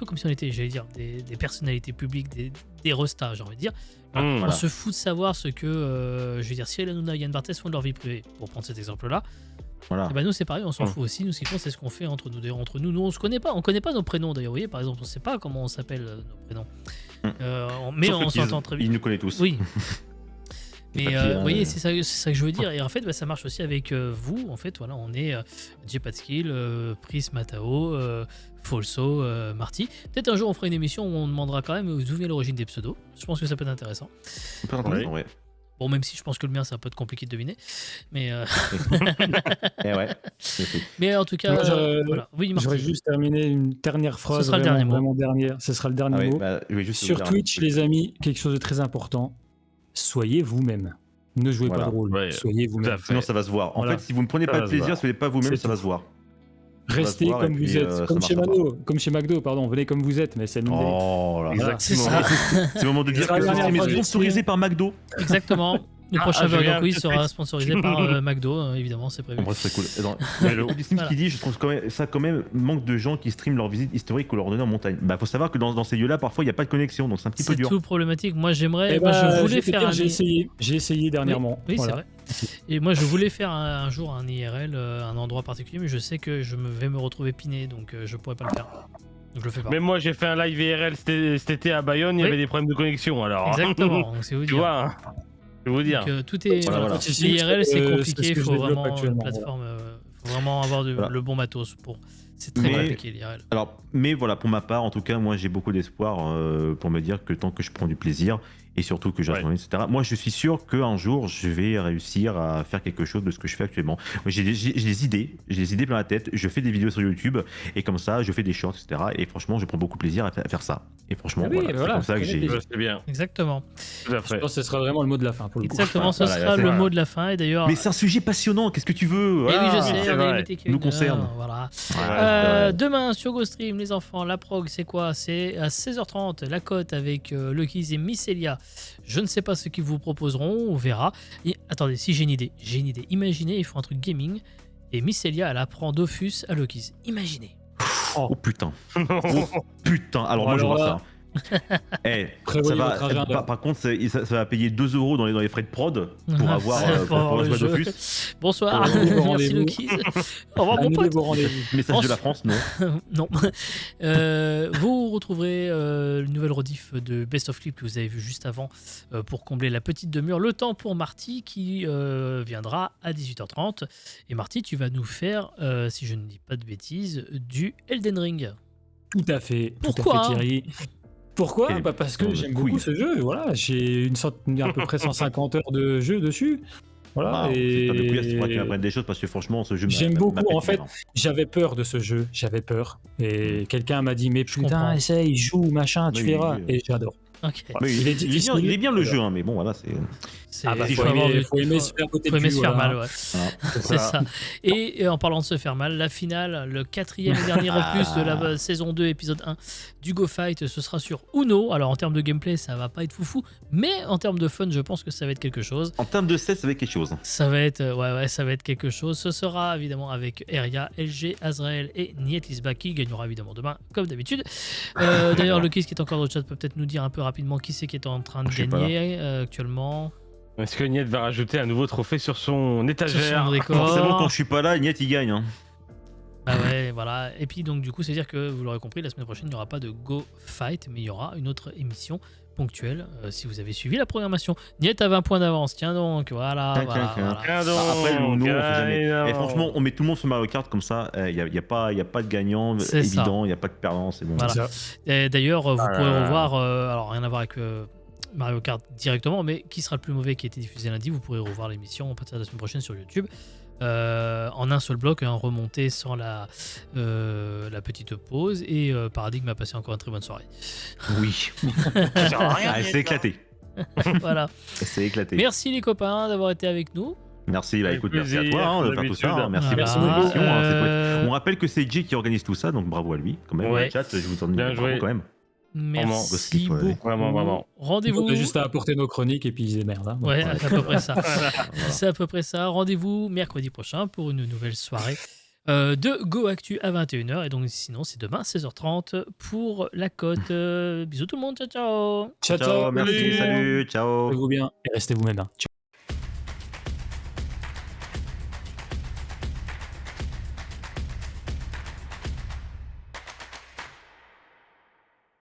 C: comme si on était, j'allais dire, des personnalités publiques, des restas, j'ai envie de dire. On
A: Voilà.
C: se fout de savoir ce que, je veux dire, Cyril Hanouna et Yann Barthès font de leur vie privée, pour prendre cet exemple-là.
A: Voilà.
C: Et ben nous c'est pareil, on s'en fout aussi. Nous ce qui compte c'est ce qu'on fait entre nous. D'ailleurs entre nous, on connaît pas nos prénoms d'ailleurs. Vous voyez par exemple, on sait pas comment on s'appelle nos prénoms. Mais
A: Sauf
C: on
A: qu'ils-
C: s'entend très bien.
A: Ils nous connaissent tous.
C: Oui. Mais
A: papiers,
C: vous voyez,
A: hein.
C: c'est ça que je veux dire. Et en fait, ça marche aussi avec vous. En fait, voilà, on est J-Patskill, Pris, Matao, Folso, Marty. Peut-être un jour on fera une émission où on demandera quand même d'où vient l'origine des pseudos. Je pense que ça peut être intéressant.
A: On peut entendre, ouais.
C: Bon, même si je pense que le mien c'est un peu compliqué de deviner. Mais,
A: Eh ouais.
C: mais en tout cas,
D: Moi,
C: voilà. Oui, Marty.
D: J'aurais juste terminé une dernière phrase.
C: sera le dernier mot.
D: Vraiment dernière. Ce sera le dernier
A: Ah ouais,
D: mot.
A: bah, je vais juste
D: Sur
A: vous dire un
D: Twitch,
A: truc.
D: les amis, quelque chose de très important. Soyez vous-même. Ne jouez
A: Voilà.
D: pas de rôle.
B: Ouais,
D: Soyez
B: tout
D: vous-même.
B: à fait.
A: Sinon, ça va se voir. En
D: Voilà.
A: fait, si vous ne prenez
B: Ça
A: pas
B: va
A: de
B: se
A: plaisir,
B: voir.
A: soyez pas vous-même,
D: C'est
A: ça va
D: tout.
A: se voir.
D: Restez
A: voir,
D: comme
A: et
D: vous
A: puis,
D: êtes.
A: ça
D: Comme chez
A: marchera
D: McDo. Comme chez McDo, pardon. Venez comme vous êtes. Mais c'est le même délire.
A: Oh là là.
B: Exactement.
C: C'est ça.
A: C'est le moment de dire
D: sera
A: que
D: la
A: ce
D: dernière
A: stream est
D: phrase.
A: sponsorisé par McDo.
C: Exactement. Le prochain
B: je
C: Burger
B: viens
C: Quiz
B: tout de
C: sera
B: suite.
C: sponsorisé par McDo, évidemment, c'est prévu.
A: En vrai, c'est cool. Attends, mais le Disney
C: Voilà.
A: qui dit, je trouve quand même, ça quand même manque de gens qui streament leurs visites historiques ou leur randonnée en montagne. Bah, faut savoir que dans ces lieux-là, parfois, il n'y a pas de connexion, donc c'est un petit peu
C: C'est
A: dur.
C: tout problématique. Moi, j'aimerais.
D: Eh
C: Moi,
D: ben,
C: je voulais
D: je vais te
C: faire
D: dire,
C: un.
D: j'ai essayé dernièrement.
C: Oui,
D: Voilà.
C: c'est vrai. Et moi, je voulais faire un jour un IRL, un endroit particulier, mais je sais que je vais me retrouver piné, donc je pourrais pas le faire. Donc je le fais pas.
B: Mais moi, j'ai fait un live IRL cet été à Bayonne, il y
C: Oui.
B: avait des problèmes de connexion alors.
C: Exactement, donc c'est vous
B: Tu
C: dire.
B: vois, hein. je vais vous dire.
C: Donc, tout est.
A: Voilà, voilà.
C: L'IRL, c'est compliqué,
D: c'est ce
C: il
D: que je
C: faut
D: développe
C: vraiment une
D: actuellement,
C: plateforme, faut vraiment avoir
A: Voilà.
C: le bon matos pour. C'est très
A: Mais-
C: compliqué l'IRL.
A: Alors, mais voilà, pour ma part, en tout cas, moi, j'ai beaucoup d'espoir pour me dire que tant que je prends du plaisir et surtout que j'apprends, etc. Moi, je suis sûr qu'un jour, je vais réussir à faire quelque chose de ce que je fais actuellement. Moi, j'ai des idées plein la tête. Je fais des vidéos sur YouTube et comme ça, je fais des shorts, etc. Et franchement, je prends beaucoup de plaisir à faire ça. Et franchement,
D: Ah oui,
A: voilà,
D: voilà,
A: c'est comme ça que
D: très
A: j'ai.
D: bien.
B: C'est bien,
C: Exactement.
B: tout à
D: Je
B: fait.
D: pense que ce sera vraiment le mot de la fin pour le coup.
C: Exactement, ce
A: Voilà,
C: sera
A: c'est
C: le
B: vrai.
C: mot de la fin. Et d'ailleurs.
A: Mais c'est un sujet passionnant. Qu'est-ce que tu veux
C: Eh oui, je
A: Voilà.
C: sais,
B: c'est
C: on est
B: vrai.
C: limité qu'à
A: Nous
C: une
A: concerne.
C: heure, Voilà.
A: Ouais,
C: Demain sur GoStream, les enfants, la prog, c'est quoi? C'est à 16h30, la cote avec Lucky's et Misselia. Je ne sais pas ce qu'ils vous proposeront, on verra. Et, attendez, si j'ai une idée. Imaginez, ils font un truc gaming et Misselia, elle apprend Dofus à Lucky's. Imaginez.
A: Oh putain. Oh putain. Alors moi, je
D: Alors
A: vois
D: là,
A: ça. Eh,
D: prévoyez
A: ça
D: votre agenda.
A: par contre, ça va payer 2 euros dans les frais de prod pour avoir
C: Pour avoir le
A: jouer à
C: jeu.
A: Dofus.
C: Bonsoir,
D: Pour rendez-vous.
C: merci Lucky's. Au revoir mon
D: Annulez
C: pote.
D: vos rendez-vous.
A: Message de la France, non.
C: Non. Vous retrouverez une nouvelle rediff de Best of Clip que vous avez vu juste avant pour combler la petite demi-heure. Le temps pour Marty qui viendra à 18h30. Et Marty, tu vas nous faire, si je ne dis pas de bêtises, du Elden Ring.
D: Tout à fait.
C: Pourquoi
D: Tout à fait, Thierry. Pourquoi
A: Quelle
D: Bah parce que
A: bande de
D: j'aime beaucoup
A: couilles.
D: ce jeu. Voilà, j'ai à peu près 150 heures de jeu dessus. Voilà.
A: Ah, c'est pas de couilles, c'est
D: et
A: pas qu'il apprenne des choses parce que franchement, ce jeu
D: J'aime
A: m'a
D: beaucoup,
A: pété
D: en fait.
A: bien.
D: j'avais peur de ce jeu. J'avais peur. Et quelqu'un m'a dit mais
C: comprends.
D: putain, essaye, joue, machin, tu
A: Oui,
D: verras.
A: oui.
D: Et j'adore.
C: Ok.
A: Mais
D: Il est difficile.
A: il est bien le jeu, hein, mais bon, voilà, c'est.
D: Ah bah,
C: il
D: faut
C: avoir
D: aimer,
C: du-
D: faut aimer se faire botter
C: faut
D: le
C: aimer
D: cul,
C: se faire
D: voilà.
C: mal, ouais. C'est
B: Voilà.
C: ça. Et en parlant de se faire mal, la finale, le 4e et dernier opus de la saison 2, épisode 1 du Go Fight, ce sera sur Uno. Alors en termes de gameplay, ça va pas être foufou, mais en termes de fun, je pense que ça va être quelque chose.
A: En termes de set, ça va être quelque chose.
C: Ça va être, ouais, ça va être quelque chose. Ce sera évidemment avec Eria, LG, Azrael et Niet Lisba qui gagnera évidemment demain, comme d'habitude. D'ailleurs, le Kiss qui est encore dans le chat peut peut-être nous dire un peu rapidement qui c'est qui est en train de
A: Je suis pas
C: gagner actuellement.
B: Est-ce que Niet va rajouter un nouveau trophée sur son étagère?
C: Sur son décor.
A: Forcément, quand je suis pas là, Niet il gagne. Hein.
C: Ah ouais, voilà. Et puis donc du coup, c'est-à-dire que vous l'aurez compris, la semaine prochaine, il n'y aura pas de Go Fight, mais il y aura une autre émission ponctuelle. Si vous avez suivi la programmation, Niet a 20 points d'avance. Tiens donc, voilà.
A: Tiens,
C: voilà,
A: tiens.
C: voilà.
B: Tiens donc,
A: Après, le Uno, on fait jamais.
B: non.
A: Et franchement, on met tout le monde sur Mario Kart comme ça. Il n'y a pas de gagnant
C: C'est
A: évident, il n'y a pas de perdant, c'est bon.
C: Voilà.
D: Ça.
C: Et d'ailleurs, vous
B: Ah là
C: pourrez
B: là.
C: revoir, alors rien à voir avec Mario Kart directement, mais qui sera le plus mauvais qui a été diffusé lundi. Vous pourrez revoir l'émission à partir de la semaine prochaine sur YouTube. En un seul bloc, remonté sans la petite pause. Et Paradigme a passé encore une très bonne soirée.
A: Oui.
B: Ça sert à rien,
A: Ah,
B: Niet,
A: c'est éclaté.
C: Voilà.
A: C'est éclaté.
C: Merci les copains d'avoir été avec nous.
A: Merci, bah
B: Avec
A: écoute, merci à
B: plaisir,
A: toi hein, de
B: comme
A: faire tout ça.
B: d'habitude.
A: Hein. Merci,
C: Voilà.
A: merci pour l'émission. Hein, c'est
C: Euh,
A: chouette. On rappelle que c'est Jay qui organise tout ça, donc bravo à lui. Quand même,
C: Ouais.
A: le chat, je vous en dis
B: Bien
A: bravo
B: joué.
A: quand même.
C: Merci
A: Gossip, ouais.
C: beaucoup.
B: Vraiment, vraiment.
C: Rendez-vous.
D: On a juste à apporter nos chroniques et puis ils se démerdent. Hein.
C: Ouais, c'est à peu près ça.
A: Voilà.
C: C'est à peu près ça. Rendez-vous mercredi prochain pour une nouvelle soirée de Go Actu à 21h. Et donc, sinon, c'est demain 16h30 pour la cote. Bisous tout le monde. Ciao, ciao.
D: Ciao,
A: Ciao,
D: ciao.
A: merci, salut, ciao.
D: Portez-vous bien et restez vous-même. Hein. Ciao.